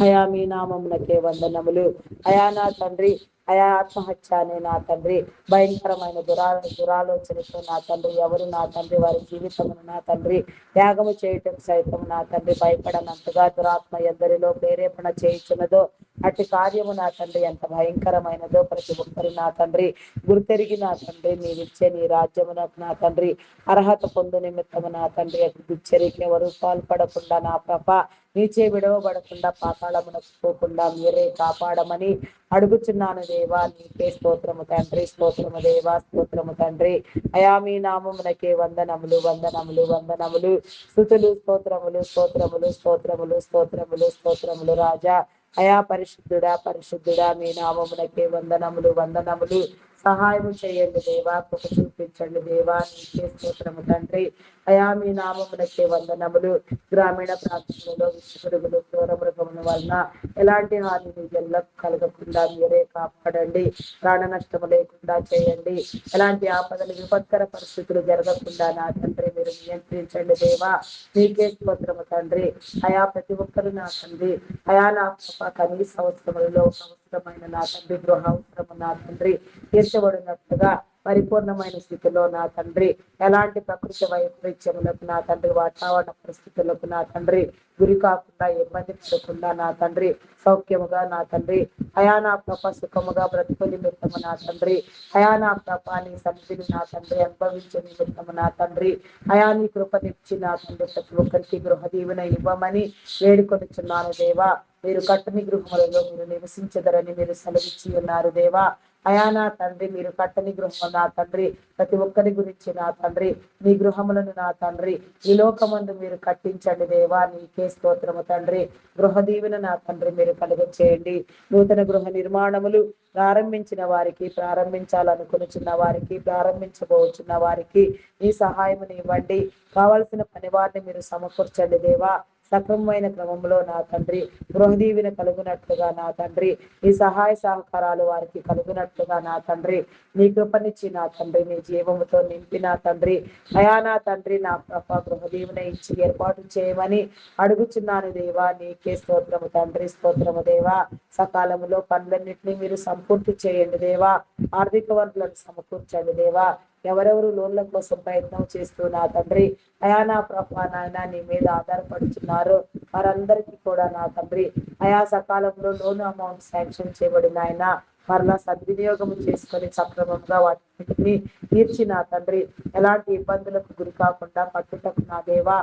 అయా మీ నామమునకే వందనములు. అయా నా తండ్రి అయా ఆత్మహత్య అనే నా తండ్రి భయంకరమైన దురాలోచనతో నా తండ్రి ఎవరు నా తండ్రి వారి జీవితమును నా తండ్రి త్యాగము చేయటం సైతం నా తండ్రి భయపడనంతగా దురాత్మ ఎందరిలో ప్రేరేపణ చేయించున్నదో అట్టి కార్యము నా తండ్రి ఎంత భయంకరమైనదో ప్రతి ఒక్కరు నా తండ్రి గుర్తెరిగి నా తండ్రి నీవిచ్చే నీ రాజ్యమునకు నా తండ్రి అర్హత పొందు నిమిత్తము నా తండ్రి దుచ్చరికి ఎవరు పాల్పడకుండా నా ప్రభ నీచే విడవబడకుండా పాతాళమునకు పోకుండా మీరే కాపాడమని అడుగుచున్నాను దేవా. నీకే స్తోత్రము తండ్రి, స్తోత్రము దేవా, స్తోత్రము తండ్రి. అయా మీ నామమునకే వందనములు వందనములు వందనములు స్తుతులు స్తోత్రములు స్తోత్రములు స్తోత్రములు స్తోత్రములు స్తోత్రములు రాజా. అయా పరిశుద్ధుడా పరిశుద్ధుడా మీ నామమునకే వందనములు వందనములు. సహాయము చేయండి దేవా, కృప చూపించండి దేవా. నీకే స్తోత్రము తండ్రి. అయా మీ నామమునకే వందనములు. గ్రామీణ ప్రాంతంలో విషపురుగులు క్రూర మృగముల వలన ఎలాంటి హాని జల్లకు కలగకుండా మీరే కాపాడండి. ప్రాణ నష్టము లేకుండా చేయండి. ఎలాంటి ఆపదలు విపత్కర పరిస్థితులు జరగకుండా నా తండ్రి మీరు నియంత్రించండి దేవా. నీకే స్తోత్రము తండ్రి. అయా ప్రతి ఒక్కరు నా తండ్రి అయా నా కనీస అవసరములలో అవసరమైన నా తండ్రి గృహ అవసరము నా తండ్రి తీర్చబడినట్లుగా పరిపూర్ణమైన స్థితిలో నా తండ్రి ఎలాంటి ప్రకృతి వైపరీత్యములకు నా తండ్రి వాతావరణ పరిస్థితులకు నా తండ్రి గురి కాకుండా ఇబ్బంది పడకుండా నా తండ్రి సౌఖ్యముగా నా తండ్రి అయా నా ప్రభ సుఖముగా బ్రతుకు నిమిత్తము నా తండ్రి అయా నా ప్రభ నీ సన్నిధిని నా తండ్రి అనుభవించే నిమిత్తము నా తండ్రి అయా నీ కృపనిచ్చి నా తండ్రి ప్రతి ఒక్కరికి గృహ దీవెన ఇవ్వమని వేడుకొనుచున్నాను దేవా. మీరు కట్టని గృహములలో మీరు నివసించదరని మీరు సెలవిచ్చి ఉన్నారు దేవా. అయా నా తండ్రి మీరు కట్టని గృహము నా తండ్రి ప్రతి ఒక్కరి గురించి నా తండ్రి మీ గృహములను నా తండ్రి ఈ లోకమందు మీరు కట్టించండి దేవా. నీకే స్తోత్రము తండ్రి. గృహ దీవెన నా తండ్రి మీరు కలుగ చేయండి. నూతన గృహ నిర్మాణములు ప్రారంభించిన వారికి ప్రారంభించాలనుకునిచున్న వారికి ప్రారంభించబోచున్న వారికి ఈ సహాయముని ఇవ్వండి. కావలసిన పని వారిని మీరు సమకూర్చండి దేవా. సక్రమమైన క్రమంలో నా తండ్రి గృహదీవిన కలుగునట్లుగా నా తండ్రి ఈ సహాయ సహకారాలు వారికి కలుగునట్లుగా నా తండ్రి నీ కృపనిచ్చి నా తండ్రి నీ జీవముతో నింపి నా తండ్రి అయా నా తండ్రి నా ప్రభ గృహదీవెన ఇచ్చి ఏర్పాటు చేయమని అడుగుచున్నాను దేవా. నీకే స్తోత్రము తండ్రి, స్తోత్రము దేవా. సకాలములో పనులన్నింటినీ మీరు సంపూర్తి చేయండి దేవా. ఆర్థిక వనరులను సమకూర్చండి దేవా. ఎవరెవరు లోన్ల కోసం ప్రయత్నం చేస్తూ నా తండ్రి అయా నా ప్రభా నాయన నీ మీద ఆధారపడుతున్నారు వారందరికీ కూడా నా తండ్రి అయా సకాలంలో లోన్ అమౌంట్ శాంక్షన్ చేయబడిన ఆయన మరలా సద్వినియోగం చేసుకొని సక్రమంగా వాటిని తీర్చి నా తండ్రి ఎలాంటి ఇబ్బందులకు గురి కాకుండా పట్టుటకు నా దేవా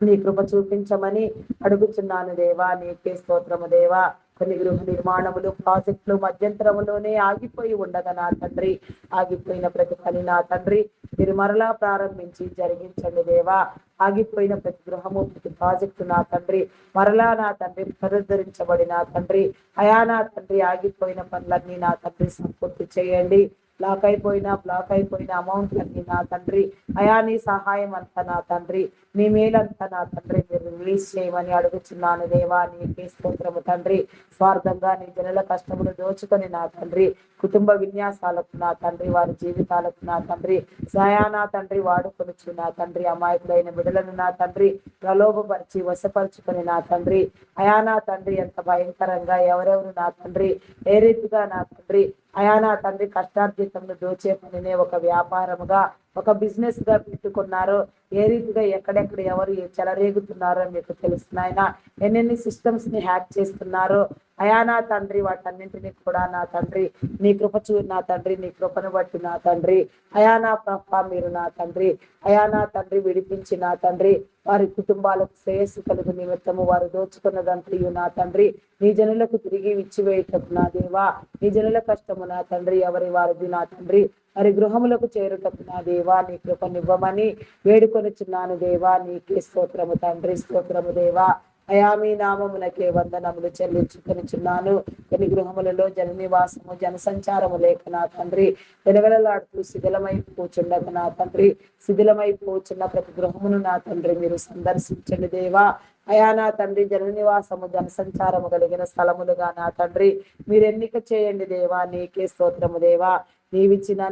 నీ కృప చూపించమని అడుగుచున్నాను దేవా. నీకే స్తోత్రము దేవా. కొన్ని గృహ నిర్మాణములు ప్రాజెక్టులు మధ్యంతరములోనే ఆగిపోయి ఉండగా నా తండ్రి ఆగిపోయిన ప్రతి పని నా తండ్రి మీరు మరలా ప్రారంభించి జరిగించండి దేవా. ఆగిపోయిన ప్రతి గృహము ప్రతి ప్రాజెక్టు నా తండ్రి మరలా నా తండ్రి పునరుద్ధరించబడి నా తండ్రి అయా నా తండ్రి ఆగిపోయిన పనులన్నీ నా తండ్రి సంపూర్తి చేయండి. బ్లాక్ అయిపోయిన అమౌంట్ అన్ని నా తండ్రి అయా నీ సహాయం అంతా నా తండ్రి నీ మేలంతా నా తండ్రి మీరు రిలీజ్ చేయమని అడుగుచున్నాను దేవా. నీకే స్తోత్రము తండ్రి. స్వార్థంగా నీ జనుల కష్టములు దోచుకొని నా తండ్రి కుటుంబ విన్యాసాలకు నా తండ్రి వారి జీవితాలకు నా తండ్రి సయా నా తండ్రి వాడుకొనుచు నా తండ్రి అమాయకులైన బిడ్డలను నా తండ్రి ప్రలోభపరిచి వశపరుచుకొని నా తండ్రి అయా నా తండ్రి ఎంత భయంకరంగా ఎవరెవరు నా తండ్రి ఏ రీతిగా నా తండ్రి అయా నా తండ్రి కష్టార్జితంలో దోచే పనినే ఒక వ్యాపారముగా ఒక బిజినెస్ గా పెట్టుకున్నారో ఏ రీతిగా ఎక్కడెక్కడ ఎవరు చెలరేగుతున్నారో మీకు తెలుస్తున్నాయన ఎన్నెన్ని సిస్టమ్స్ ని హ్యాక్ చేస్తున్నారో అయా నా తండ్రి వాటన్నింటినీ కూడా నా తండ్రి నీ కృప నా తండ్రి నీ కృపను బట్టి నా తండ్రి అయా నా ప్రభ మీరు నా తండ్రి అయా నా తండ్రి విడిపించి నా తండ్రి వారి కుటుంబాలకు శ్రేయస్సు కలుగు నిమిత్తము వారు దోచుకున్నదంతయు నా తండ్రి నీ జనులకు తిరిగి ఇచ్చివేయటకు నా దేవా. నీ జనుల కష్టము నా తండ్రి ఎవరి వారిది నా తండ్రి వారి గృహములకు చేరుటకు నా దేవా నీ కృపనివ్వమని వేడుకొనుచున్నాను దేవా. నీకే స్తోత్రము తండ్రి. స్తోత్రము దేవా. అయా మీ నామమునకే వందనములు చెల్లించుకొనిచున్నాను. కొన్ని గృహములలో జన నివాసము జనసంచారము లేక నా తండ్రి వెలవెలలాడుతూ శిథిలమై కూర్చుండక నా తండ్రి శిథిలమై కూర్చున్న ప్రతి గృహమును నా తండ్రి మీరు సందర్శించండి దేవా. అయా నా తండ్రి జన నివాసము జనసంచారము కలిగిన స్థలములుగా నా తండ్రి మీరు ఎన్నిక చేయండి దేవా. నీకే స్తోత్రము దేవా.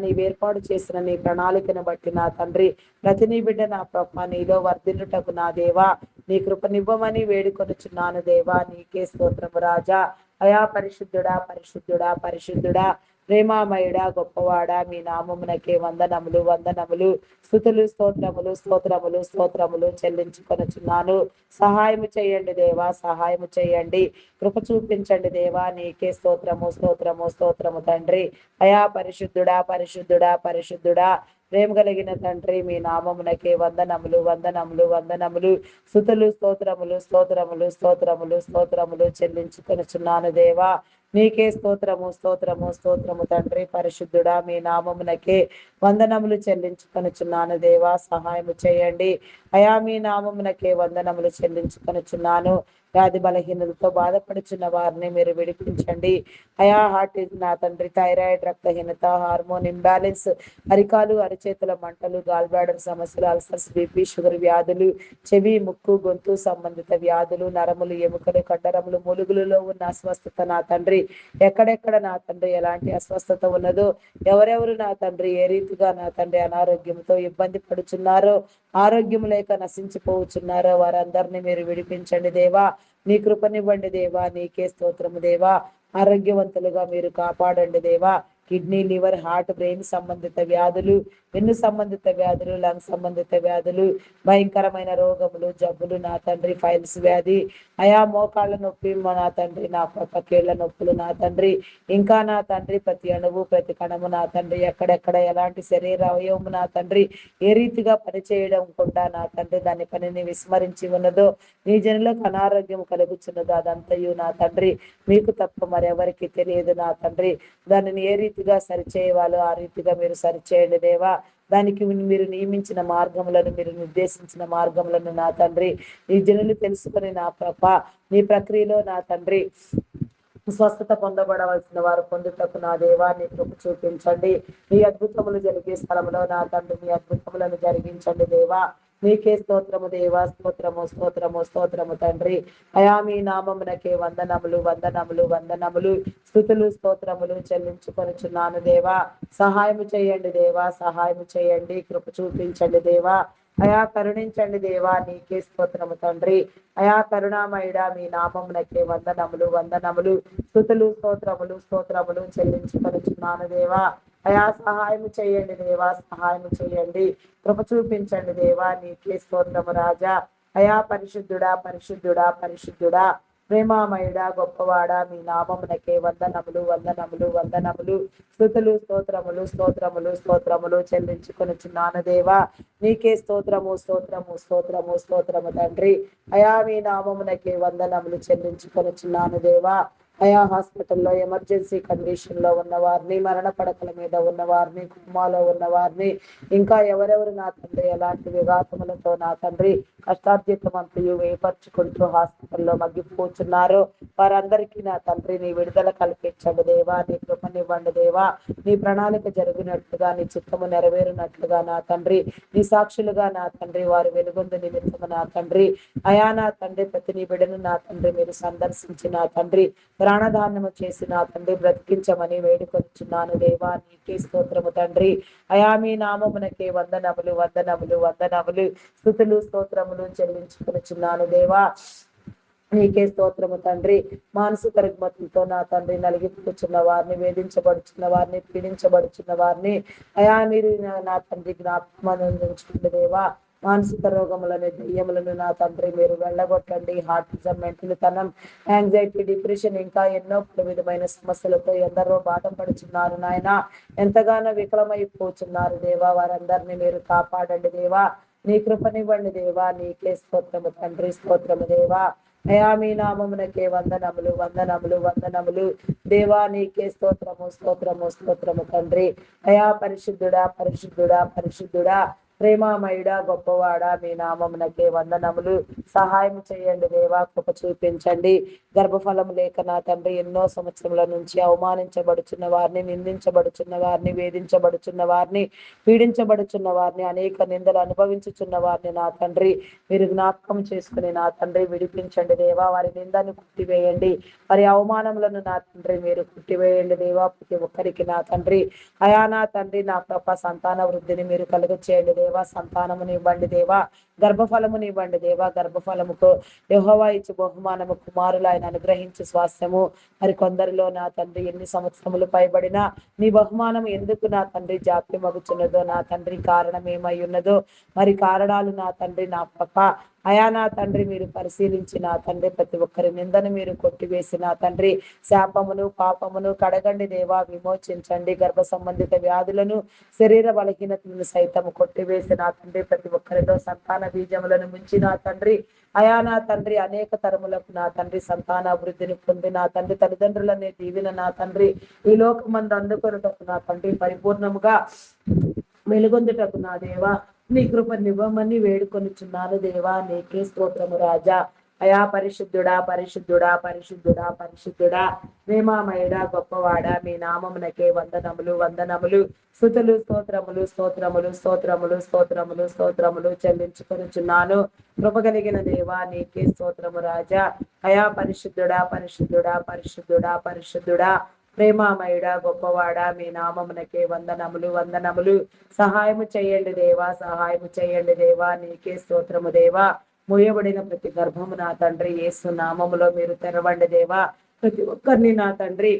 నీవేర్పాటు చేసిన నీ ప్రణాళికను బట్టి నా తండ్రి ప్రతి నీ బిడ్డ నా ప్రభ నీలో వర్ధిల్లుటకు నా దేవా నీ కృపనివ్వమని వేడుకొనుచున్నాను దేవా. నీకే స్తోత్రము రాజా. అయా పరిశుద్ధుడా పరిశుద్ధుడా పరిశుద్ధుడా ప్రేమామయుడా గొప్పవాడా మీ నామమునకే వందనములు వందనములు స్తుతులు స్తోత్రములు స్తోత్రములు స్తోత్రములు చెల్లించుకొనుచున్నాను. సహాయము చేయండి దేవా. సహాయము చేయండి. కృప చూపించండి దేవా. నీకే స్తోత్రము స్తోత్రము స్తోత్రము తండ్రి. అయా పరిశుద్ధుడా పరిశుద్ధుడా పరిశుద్ధుడా ప్రేమ కలిగిన తండ్రి మీ నామమునకే వందనములు వందనములు వందనములు స్తుతులు స్తోత్రములు స్తోత్రములు స్తోత్రములు స్తోత్రములు చెల్లించుకొనుచున్నాను దేవా. నీకే స్తోత్రము స్తోత్రము స్తోత్రము తండ్రి. పరిశుద్ధుడా మీ నామమునకే వందనములు చెల్లించుకొనుచున్నాను దేవా. సహాయము చేయండి అయా మీ నామమునకే వందనములు చెల్లించుకొనుచున్నాను. వ్యాధి బలహీనతతో బాధపడుచున్న వారిని మీరు విడిపించండి అయా. హార్ట్ నా తండ్రి థైరాయిడ్ రక్తహీనత హార్మోన్ ఇంబ్యాలెన్స్ అరికాలు అరిచేతుల మంటలు గాల్ బ్లాడర్ సమస్యలు అల్సర్స్ బీపీ షుగర్ వ్యాధులు చెవి ముక్కు గొంతు సంబంధిత వ్యాధులు నరములు ఎముకలు కండరములు మూలుగులలో ఉన్న అస్వస్థత నా తండ్రి ఎక్కడెక్కడ నా తండ్రి ఎలాంటి అస్వస్థత ఉన్నదో ఎవరెవరు నా తండ్రి ఏ రీతిగా నా తండ్రి అనారోగ్యంతో ఇబ్బంది పడుచున్నారో ఆరోగ్యం లేక నశించిపోవచ్చున్నారో వారందరినీ మీరు విడిపించండి దేవా. నీ కృపనివ్వండి దేవా. నీకే స్తోత్రము దేవా. ఆరోగ్యవంతులుగా మీరు కాపాడండి దేవా. కిడ్నీ లివర్ హార్ట్ బ్రెయిన్ సంబంధిత వ్యాధులు వెన్ను సంబంధిత వ్యాధులు లంగ్ సంబంధిత వ్యాధులు భయంకరమైన రోగములు జబ్బులు నా తండ్రి ఫైల్స్ వ్యాధి అయా మోకాళ్ళ నొప్పి నా తండ్రి నా పక్కేళ్ల నొప్పులు నా తండ్రి ఇంకా నా తండ్రి ప్రతి అణువు ప్రతి కణము నా తండ్రి ఎక్కడెక్కడ ఎలాంటి శరీర అవయవము నా తండ్రి ఏ రీతిగా పనిచేయడం కూడా నా తండ్రి దాని పనిని విస్మరించి ఉన్నదో నీ జనులకు అనారోగ్యం కలుగుచున్నదో అదంతయు నా తండ్రి మీకు తప్ప మరెవరికి తెలియదు నా తండ్రి. దానిని ఏ రీతిగా సరిచేయవాలో ఆ రీతిగా మీరు సరిచేయండి దేవా. దానికి మీరు నియమించిన మార్గములను మీరు నిర్దేశించిన మార్గములను నా తండ్రి ఈ జనులు తెలుసుకొని నా ప్రభ నీ ప్రక్రియలో నా తండ్రి స్వస్థత పొందబడవలసిన వారు పొందుటకు నా దేవా నీ కృప చూపించండి. మీ అద్భుతములు జరిగే స్థలంలో నా తండ్రి మీ అద్భుతములను జరిగించండి దేవా. నీకే స్తోత్రము దేవా. స్తోత్రము స్తోత్రము స్తోత్రము తండ్రి. అయా మీ నామమునకే వందనములు వందనములు వందనములు స్తుతులు స్తోత్రములు చెల్లించుకొనుచున్నాను దేవా. సహాయము చేయండి దేవా. సహాయము చేయండి. కృప చూపించండి దేవా. అయా కరుణించండి దేవా. నీకే స్తోత్రము తండ్రి. అయా కరుణామయుడా మీ నామమునకే వందనములు వందనములు స్తుతులు స్తోత్రములు స్తోత్రములు చెల్లించుకొనుచున్నాను దేవా. అయా సహాయం చేయండి దేవా, సహాయం చేయండి. కృప చూపించండి దేవా, నీకే స్తోత్రము రాజా. అయా పరిశుద్ధుడా, పరిశుద్ధుడా, పరిశుద్ధుడా, ప్రేమామయుడా, గొప్పవాడా, మీ నామమునకే వందనములు, వందనములు, వందనములు, స్తుతులు, స్తోత్రములు, స్తోత్రములు, స్తోత్రములు చెల్లించుకొనుచున్నాను దేవా. నీకే స్తోత్రము, స్తోత్రము, స్తోత్రము, స్తోత్రము తండ్రి. అయా మీ నామమునకే వందనములు చెల్లించుకొనుచున్నాను దేవా. అయా హాస్పిటల్లో ఎమర్జెన్సీ కండిషన్ లో ఉన్న వారిని, మరణ పడకల మీద ఉన్న వారిని, కుటుంబాల్లో ఉన్న వారిని, ఇంకా ఎవరెవరు నా తండ్రి ఎలాంటి విఘాతములతో నా తండ్రి కష్టార్జితమంతయు వేపర్చుకుంటూ హాస్పిటల్లో మగ్గిపోతున్నారు, వారందరికీ నా తండ్రి నీ విడుదల కల్పించండి దేవా, నీ కృపనివ్వండి దేవా. నీ ప్రణాళిక జరిగినట్లుగా, నీ చిత్తము నెరవేరినట్లుగా నా తండ్రి, నీ సాక్షులుగా నా తండ్రి వారు వెలుగొందు నిమిత్తము నా తండ్రి. అయా నా తండ్రి ప్రతి నీ బిడ్డను నా తండ్రి మీరు సందర్శించి నా తండ్రి ప్రాణదానము చేసి నా తండ్రి బ్రతికించమని వేడుకొచ్చున్నాను దేవా. నీకే స్తోత్రము తండ్రి. అయా మీ నామమునకే వందనములు, వందనములు, వందనములు, స్తుతులు, స్తోత్రములు చెల్లించుకొనుచున్నాను దేవా. నీకే స్తోత్రము తండ్రి. మానసిక రుగ్మతులతో నా తండ్రి నలిగిపోతున్న వారిని, వేధించబడుచున్న వారిని, పీడించబడుచున్న వారిని అయా మీరు నా తండ్రి జ్ఞాపకం దేవా. మానసిక రోగములను, దెయ్యములను నా తండ్రి మీరు వెళ్ళగొట్టండి. హార్టిజం, మెంటల్ తనం, యాంగ్జైటీ, డిప్రెషన్, ఇంకా ఎన్నో విధమైన సమస్యలతో ఎందరో బాధపడుచున్నారు నాయన. ఎంతగానో విఫలమైపోతున్నారు దేవా. వారందరినీ మీరు కాపాడండి దేవా. నీ కృపనివ్వండి దేవా. నీకే స్తోత్రము తండ్రి, స్తోత్రము దేవా. అయా మీ నామమునకే వందనములు, వందనములు, వందనములు దేవా. నీకే స్తోత్రము, స్తోత్రము, స్తోత్రము తండ్రి. అయా పరిశుద్ధుడా, పరిశుద్ధుడా, పరిశుద్ధుడా, ప్రేమామయుడా, గొప్పవాడా, మీ నామమునకే వందనములు. సహాయం చేయండి దేవా, కృప చూపించండి. గర్భఫలము లేక నా తండ్రి ఎన్నో సంవత్సరముల నుంచి అవమానించబడుచున్న వారిని, నిందించబడుచున్న వారిని, వేధించబడుచున్న వారిని, పీడించబడుచున్న వారిని, అనేక నిందలు అనుభవించుచున్న వారిని నా తండ్రి మీరు జ్ఞాపకం చేసుకుని నా తండ్రి విడిపించండి దేవా. వారి నిందను కుట్టివేయండి, వారి అవమానములను నా తండ్రి మీరు కుట్టివేయండి దేవా. ప్రతి ఒక్కరికి నా తండ్రి అయా నా తండ్రి నా ప్రభ సంతాన వృద్ధిని మీరు కలుగ చేయండి దేవా. సంతానముని ఇవ్వండి దేవా. గర్భఫలముని ఇవ్వండి దేవా. గర్భఫలముకు యెహోవా ఇచ్చు బహుమానము కుమారులు ఆయన అనుగ్రహించి స్వాస్థ్యము. మరి కొందరిలో నా తండ్రి ఎన్ని సంవత్సరములు పైబడినా నీ బహుమానం ఎందుకు నా తండ్రి జాప్యమగుచున్నదో నా తండ్రి కారణం ఏమై ఉన్నదో మరి కారణాలు నా తండ్రి నా పప్ప అయా నా తండ్రి మీరు పరిశీలించి నా తండ్రి ప్రతి ఒక్కరి నిందను మీరు కొట్టివేసి నా తండ్రి శాపమును, పాపమును కడగండి దేవా. విమోచించండి. గర్భ సంబంధిత వ్యాధులను, శరీర బలహీనతలను సైతం కొట్టివేసి నా తండ్రి ప్రతి ఒక్కరిలో సంతాన బీజములను ముంచి నా తండ్రి అయా నా తండ్రి అనేక తరములకు నా తండ్రి సంతాన అభివృద్ధిని పొంది నా తండ్రి తల్లిదండ్రులనే దీవిన నా తండ్రి ఈ లోకమందు అందుకొనుటకు నా తండ్రి పరిపూర్ణముగా వెలుగొందుటకు నా దేవా నీ కృపనివ్వమని వేడుకొనుచున్నాను దేవా. నీకే స్తోత్రము రాజా. అయా పరిశుద్ధుడా, పరిశుద్ధుడా, పరిశుద్ధుడా, పరిశుద్ధుడా, ప్రేమామయుడా, గొప్పవాడా, మీ నామమునకే వందనములు, వందనములు, స్తుతులు, స్తోత్రములు, స్తోత్రములు, స్తోత్రములు, స్తోత్రములు, స్తోత్రములు చెల్లించుకొనుచున్నాను. కృపగలిగిన దేవా నీకే స్తోత్రము రాజా. అయా పరిశుద్ధుడా, పరిశుద్ధుడా, పరిశుద్ధుడా, పరిశుద్ధుడా, ప్రేమామయుడా, గొప్పవాడా, మీ నామమునకే వందనములు, వందనములు. సహాయము చేయండి దేవా, సహాయము చేయండి దేవా. నీకే స్తోత్రము దేవా. మూయబడిన ప్రతి గర్భము నా తండ్రి యేసు నామములో మీరు తెరవండి దేవా. ప్రతి ఒక్కరిని నా తండ్రి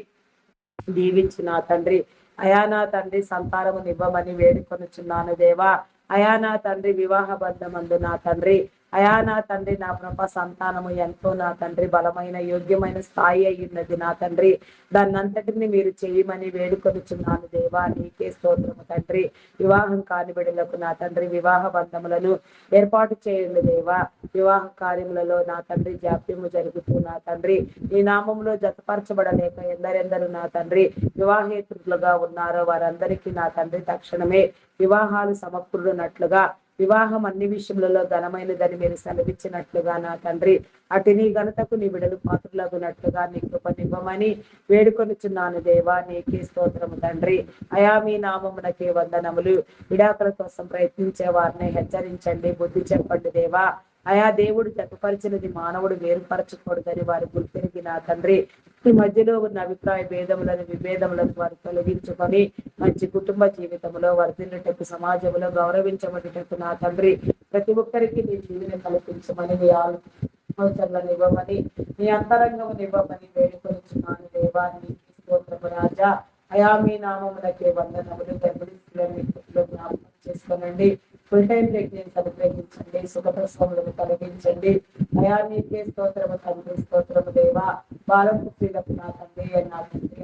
దీవించి నా తండ్రి అయా నా తండ్రి సంతానము నివ్వమని వేడుకొనుచున్నాను దేవా. అయా నా తండ్రి వివాహ బంధమందు నా తండ్రి అయా నా తండ్రి నా ప్రభ సంతానము ఎంతో నా తండ్రి బలమైన యోగ్యమైన స్థాయి అయ్యున్నది నా తండ్రి. దాన్ని అంతటిని మీరు చేయమని వేడుకొనుచున్నాను దేవా. నీకే స్తోత్రము తండ్రి. వివాహం కాని బిడ్డలకు నా తండ్రి వివాహ బంధములను ఏర్పాటు చేయండి దేవా. వివాహ కార్యములలో నా తండ్రి జాప్యము జరుగుతూ నా తండ్రి ఈ నామంలో జతపరచబడలేక ఎందరెందరు నా తండ్రి వివాహేతరులుగా ఉన్నారో వారందరికీ నా తండ్రి తక్షణమే వివాహాలు సమకూరునట్లుగా వివాహం అన్ని విషయములలో ఘనమైనదని మీరు సెలవిచ్చినట్లుగా నా తండ్రి అటు నీ ఘనతకు నీ బిడలు పాత్రలగునట్లుగా నీ కృపనివ్వమని వేడుకొనుచున్నాను దేవా. నీకే స్తోత్రము తండ్రి. అయా మీ నామమునకే వందనములు. విడాకుల కోసం ప్రయత్నించే వారిని హెచ్చరించండి, బుద్ధి చెప్పండి దేవా. అయా దేవుడు జతపరిచినది మానవుడు వేరుపరచకూడదని వారు గుర్తిరిగి నా తండ్రి ఈ మధ్యలో ఉన్న అభిప్రాయ భేదములను, విభేదములను వారు తొలగించుకొని మంచి కుటుంబ జీవితంలో వర్ధిల్లుటకు, సమాజంలో గౌరవించబడుటకు నా తండ్రి ప్రతి ఒక్కరికి నీ జీవిని కల్పించమని నీ ఆలోచనలను ఇవ్వమని నీ అంతరంగమును ఇవ్వమని వేడుకొనుచున్నాను దేవా. నీకే స్తోత్రము రాజా. అయా మీ నామమునకే వందనములు. గర్భిణీ స్త్రీలను జ్ఞాపకం చేసుకోనండి. ఫుల్ టైం ప్రెగ్నెన్సీ అనుగ్రహించండి. సుఖప్రసవములను కలిగించండి. అయా నీకే స్తోత్రము తండ్రి, స్తోత్రము దేవా. బాలపు స్త్రీలకు నా తండ్రి, నా తండ్రి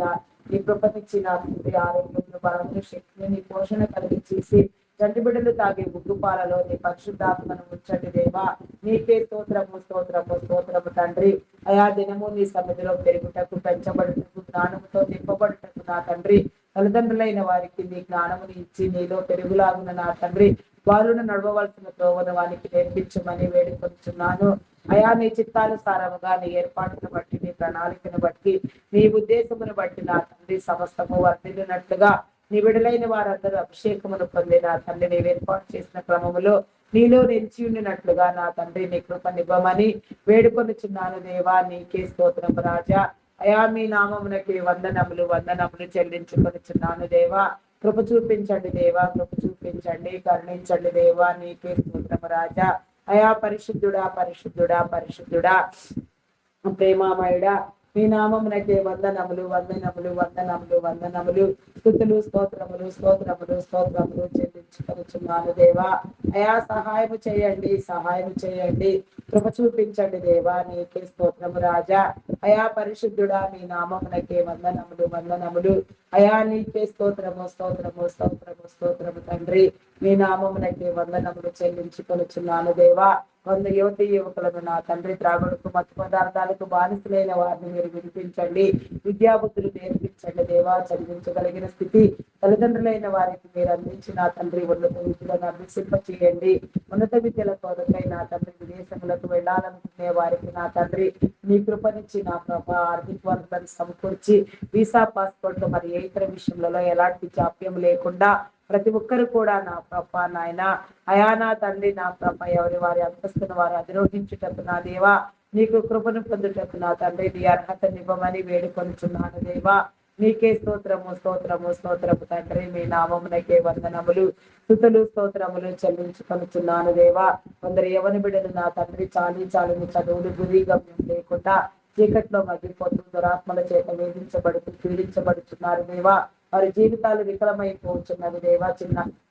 నీ కృపనిచ్చి నా తండ్రి ఆరోగ్యమును, బలమును, శక్తిని, నీ పోషణ కలిగి చేసి చంటి బిడ్డలు తాగే గుడ్డు పాలలో నీ పరిశుద్ధాత్మను ఉంచండి దేవా. నీకే స్తోత్రము, స్తోత్రము, స్తోత్రము తండ్రి. అయా దినము నీ సన్నిధిలో పెరుగుటకు, పెంచబడుటకు, జ్ఞానముతో నింపబడుటకు నా తండ్రి తల్లిదండ్రులైన వారికి నీ జ్ఞానముని ఇచ్చి నీలో పెరుగులాగున నా తండ్రి వారును నడవవలసిన త్రోవను వారికి నేర్పించమని వేడుకొంచున్నాను. అయా నీ చిత్తానుసారముగా నీ ఏర్పాటును బట్టి, నీ ప్రణాళికను బట్టి, నీ ఉద్దేశమును బట్టి నా తండ్రి సమస్తము వర్ధిల్లినట్లుగా నీ విడులైన వారందరూ అభిషేకమును పొంది నా తండ్రి నీవు ఏర్పాటు చేసిన క్రమములో నీలో నిలిచి ఉండినట్లుగా నా తండ్రి నీ కృపనివ్వమని వేడుకొనుచున్నాను దేవా. నీకే స్తోత్రము రాజా. అయా మీ నామమునకి వందనములు, వందనములు చెల్లించుకొనుచున్నాను దేవా. కృప చూపించండి దేవా, కృప చూపించండి, కరుణించండి దేవా. నీకే స్తోత్రము రాజా. అయా పరిశుద్ధుడా, పరిశుద్ధుడా, పరిశుద్ధుడా, ప్రేమామయుడా, మీ నామమునకే వందనములు, వందనములు, వందనములు, వందనములు, స్తుతులు, స్తోత్రములు, స్తోత్రములు, స్తోత్రములు చెల్లించుకొనుచున్నాను దేవా. అయా సహాయము చేయండి, సహాయం చేయండి, కృప చూపించండి దేవా. నీకే స్తోత్రము రాజా. అయా పరిశుద్ధుడా, మీ నామమునకే వందనములు, వందనములు. అయా నీకే స్తోత్రము, స్తోత్రము, స్తోత్రము, స్తోత్రము తండ్రి. మీ నామమునకే వందనములు చెల్లించుకొనుచున్నాను దేవా. 100 యువతి యువకులను నా తండ్రి త్రాగుడుకు, మత్తు పదార్థాలకు బానిసలైన వారిని మీరు విడిపించండి. విద్యాబుద్ధులు నేర్పించండి దేవా. చదివించగలిగిన స్థితి తల్లిదండ్రులైన వారికి మీరు అందించిన తండ్రి ఉన్నత విద్యలను అభ్యసింప చేయండి. ఉన్నత విద్యల కొరకై నా తండ్రి విదేశములకు వెళ్ళాలనుకునే వారికి నా తండ్రి నీ కృపనిచ్చి నా ప్రభ ఆర్థిక వనరులను సమకూర్చి వీసా, పాస్పోర్ట్ మరి ఏ ఇతర విషయంలో ఎలాంటి జాప్యం లేకుండా ప్రతి ఒక్కరు కూడా నా ప్రభ నాయన అయా నా తండ్రి నా ప్రభ ఎవరి వారి అంతస్తున్న వారు అధిరోహించుటకు నా దేవా నీకు కృపను పొందుటకు నా తండ్రి నీ అర్హతనివ్వమని వేడుకొనుచున్నాను దేవా. నీకే స్తోత్రము, స్తోత్రము, స్తోత్రము తండ్రి. మీ నామమునకే వందనములు, స్తుతులు, స్తోత్రములు చెల్లించుకొనుచున్నాను దేవా. కొందరు యవన బిడ్డలు నా తండ్రి చాలిని చదువులు గురి గమ్యం లేకుండా చీకట్లో మగ్గిపోతూ దురాత్మల చేత వేధించబడుతూ పీడించబడుతున్నారు దేవా. వారి జీవితాలు విఫలమైపోతున్నవి దేవా.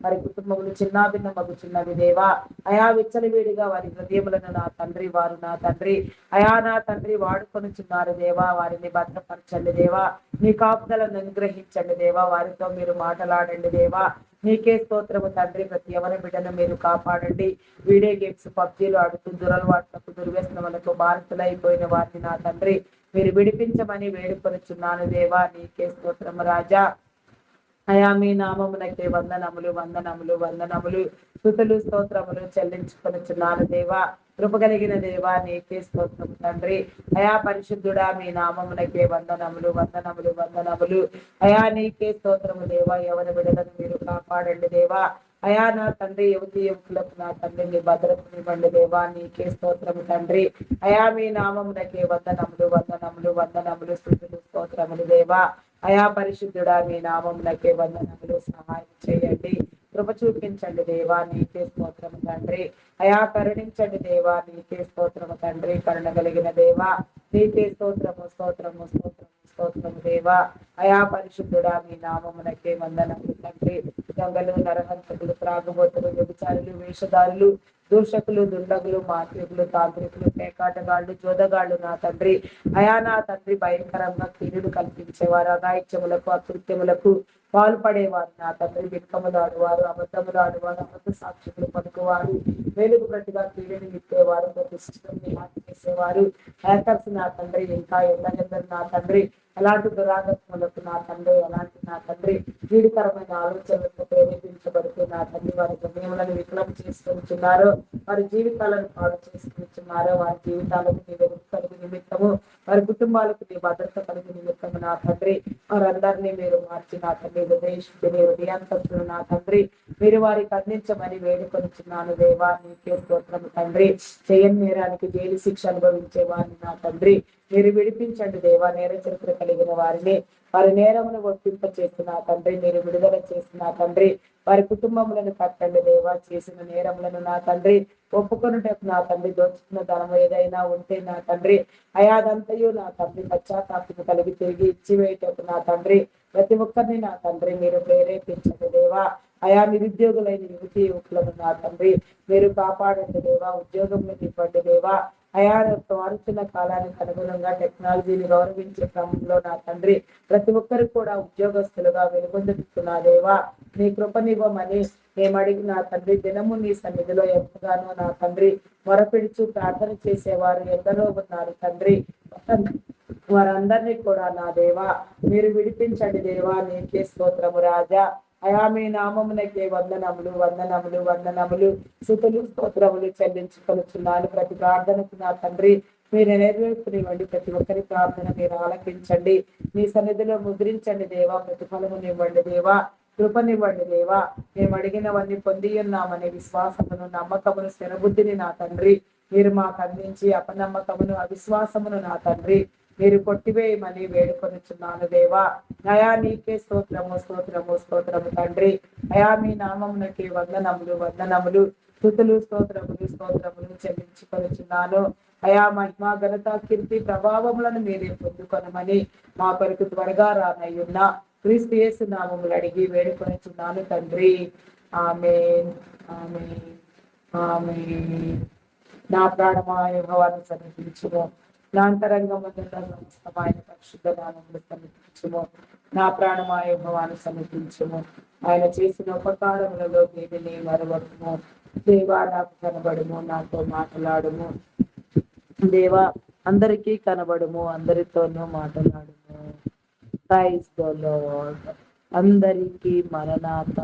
వారి కుటుంబములు చిన్నాభిన్న మగుచున్నవి దేవా. అయా విచ్చలవిడిగా వారి హృదయములను నా తండ్రి వారు నా తండ్రి అయా నా తండ్రి వాడుకొనుచున్నారు దేవా. వారిని భద్రపరచండి దేవా. మీ కాపుదలను అనుగ్రహించండి దేవా. వారితో మీరు మాట్లాడండి దేవా. నీకే స్తోత్రము తండ్రి. ప్రతి ఎవరి బిడ్డను మీరు కాపాడండి. వీడియో గేమ్స్, పబ్జీలు ఆడుతూ దురలవాట్లకు, దుర్వ్యసనములకు బాధితులైపోయిన వారిని నా తండ్రి మీరు విడిపించమని వేడుకొనుచున్నాను దేవా. నీకే స్తోత్రము రాజా. అయా మీ నామమునకే వందనములు, వందనములు, వందనములు, స్తుతులు, స్తోత్రములు చెల్లించుకొనుచున్నాను దేవా. కృపగలిగిన దేవా నీకే స్తోత్రము తండ్రి. అయా పరిశుద్ధుడా మీ నామమునకే వందనములు, వందనములు, వందనములు. అయా నీకే స్తోత్రము దేవా. ఎవరి బిడ్డలను మీరు కాపాడండి దేవా. అయా నా తండ్రి యువతి యువకులకు నా తండ్రి మీ భద్రతనివ్వండి దేవా. నీకే స్తోత్రము తండ్రి. అయా మీ నామమునకే వందనములు, వందనములు, వందనములు, స్తుతులు, స్తోత్రములు దేవా. అయా పరిశుద్ధుడా మీ నామమునకే వందనములు. సహాయం చేయండి, కృప చూపించండి దేవా. నీకే స్తోత్రము తండ్రి. అయా కరుణించండి దేవా. నీకే స్తోత్రము తండ్రి. కరుణ కలిగిన దేవా నీకే స్తోత్రము, స్తోత్రము, స్తోత్రము, స్తోత్రము దేవా. అయా పరిశుద్ధుడా మీ నామమునకే వందనములు తండ్రి. దొంగలు, నరహంతకులు, త్రాగుబోతులు, వ్యభిచారులు, వేషధారులు, దూషకులు, దుండగులు, మాంత్రికులు, తాంత్రికులు, పేకాటగాళ్ళు, జోదగాళ్ళు నా తండ్రి అయా నా తండ్రి భయంకరంగా కీడులు కల్పించేవారు, అఘాయిత్యములకు, అకృత్యములకు పాల్పడేవారు నా తండ్రి బిక్కములు ఆడువారు, అబద్ధములు ఆడువారు, అబద్ధ సాక్షులు పలుకువారు, వేలుగు ప్రతిగా కీడుని విప్పేవారు, ప్రతిష్టని హాని చేసేవారు, హ్యాకర్స్ నా తండ్రి ఇంకా ఎందరెందరు నా తండ్రి ఎలాంటి దురాగత్మలకు నా తండ్రి ఎలాంటి నా తండ్రి కీడుకరమైన ఆలోచనలకు ప్రేరేపించబడుతూ నా తండ్రి వారి హృదయములను విఫలం చేసుకుంటున్నారు, వారి జీవితాలను పాడు చేసుకుంటున్నారు, వారి జీవితాలకు నీ వెలుగు కలుగు నిమిత్తము, వారి కుటుంబాలకు నీ భద్రత కలిగి నిమిత్తము నా తండ్రి వారందరినీ మీరు మార్చి నా తండ్రి హృదయశుద్ధిని, హృదయాంతస్తులు నా తండ్రి మీరు వారికి అందించమని వేడుకొనిచున్నాను దేవా. నీకే స్తోత్రము తండ్రి. చేయని నేరానికి జైలు శిక్ష అనుభవించే వారిని నా తండ్రి మీరు విడిపించండి దేవా. నేర చరిత్ర కలిగిన వారిని వారి నేరమును ఒప్పింప చేసిన తండ్రి మీరు విడుదల చేసిన తండ్రి వారి కుటుంబములను కట్టండి దేవా. చేసిన నేరములను నా తండ్రి ఒప్పుకొనుటకు నా తండ్రి దోచుకున్న ధనం ఏదైనా ఉంటే నా తండ్రి అయాదంతయు నా తండ్రి పశ్చాత్తాపము కలిగి తిరిగి ఇచ్చివేయటకు నా తండ్రి ప్రతి ఒక్కరిని నా తండ్రి మీరు ప్రేరేపించండి దేవా. అయా నిరుద్యోగులైన యువతి యువకులను నా తండ్రి మీరు కాపాడండి దేవా. ఉద్యోగం ఇవ్వండి దేవా. అయా మారుతున్న కాలానికి అనుగుణంగా టెక్నాలజీని గౌరవించే క్రమంలో నా తండ్రి ప్రతి ఒక్కరు కూడా ఉద్యోగస్తులుగా వెలుగొందుతున్నా దేవా. నీ కృపనివ్వమని మేము అడిగి నా తండ్రి దినము నీ సన్నిధిలో ఎంతగానో నా తండ్రి మొరపిడుచు ప్రార్థన చేసేవారు ఎందరో ఉన్నారు తండ్రి. వారందరినీ కూడా నా దేవా మీరు విడిపించండి దేవా. నీకే స్తోత్రము రాజా. అయా మీ నామమునకే వందనములు వందనములు వందనములు స్తుతులు స్తోత్రములు చెల్లించుకొనుచున్నాను. ప్రతి ప్రార్థనకు నా తండ్రి మీరు నెరవేర్పునివ్వండి. ప్రతి ఒక్కరి ప్రార్థన మీరు ఆలకించండి. మీ సన్నిధిలో ముద్రించండి దేవా. ప్రతిఫలమునివ్వండి దేవా. కృపనివ్వండి దేవా. మేము అడిగినవన్నీ పొంది ఉన్నామనే విశ్వాసమును నమ్మకమును స్థిరబుద్ధిని నా తండ్రి మీరు మాకు అందించి అపనమ్మకమును అవిశ్వాసమును నా తండ్రి మీరు కొట్టివేయమని వేడుకొనుచున్నాను దేవా. అయా నీకే స్తోత్రము స్తోత్రము స్తోత్రము తండ్రి. అయా మీ నామమునకి వందనములు వందనములు స్తుతులు స్తోత్రములు స్తోత్రములు చెల్లించుకొనుచున్నాను. అయా మహిమ ఘనత కీర్తి ప్రభావములను మీరే పొందుకొనమని మా కొరకు త్వరగా రానయ్యున్న క్రీస్తు యేసు నామములు అడిగి వేడుకొనుచున్నాను తండ్రి. ఆమేన్ ఆమేన్ ఆమేన్. నా ప్రాణమా యెహోవాను సన్నిధించుము. నా అంతరంగమందున్న సమస్తమైన పరిశుద్ధ నామములు సన్నిధించుము. నా ప్రాణమా యెహోవాను సన్నిధించుము. ఆయన చేసిన ఉపకారములలో దేనిని మరువకుము. దేవా నాకు కనబడుము, నాతో మాట్లాడుము. దేవా అందరికీ కనబడుము, అందరితోనూ మాట్లాడుము. Praise the lord. అందరికీ మరణాత.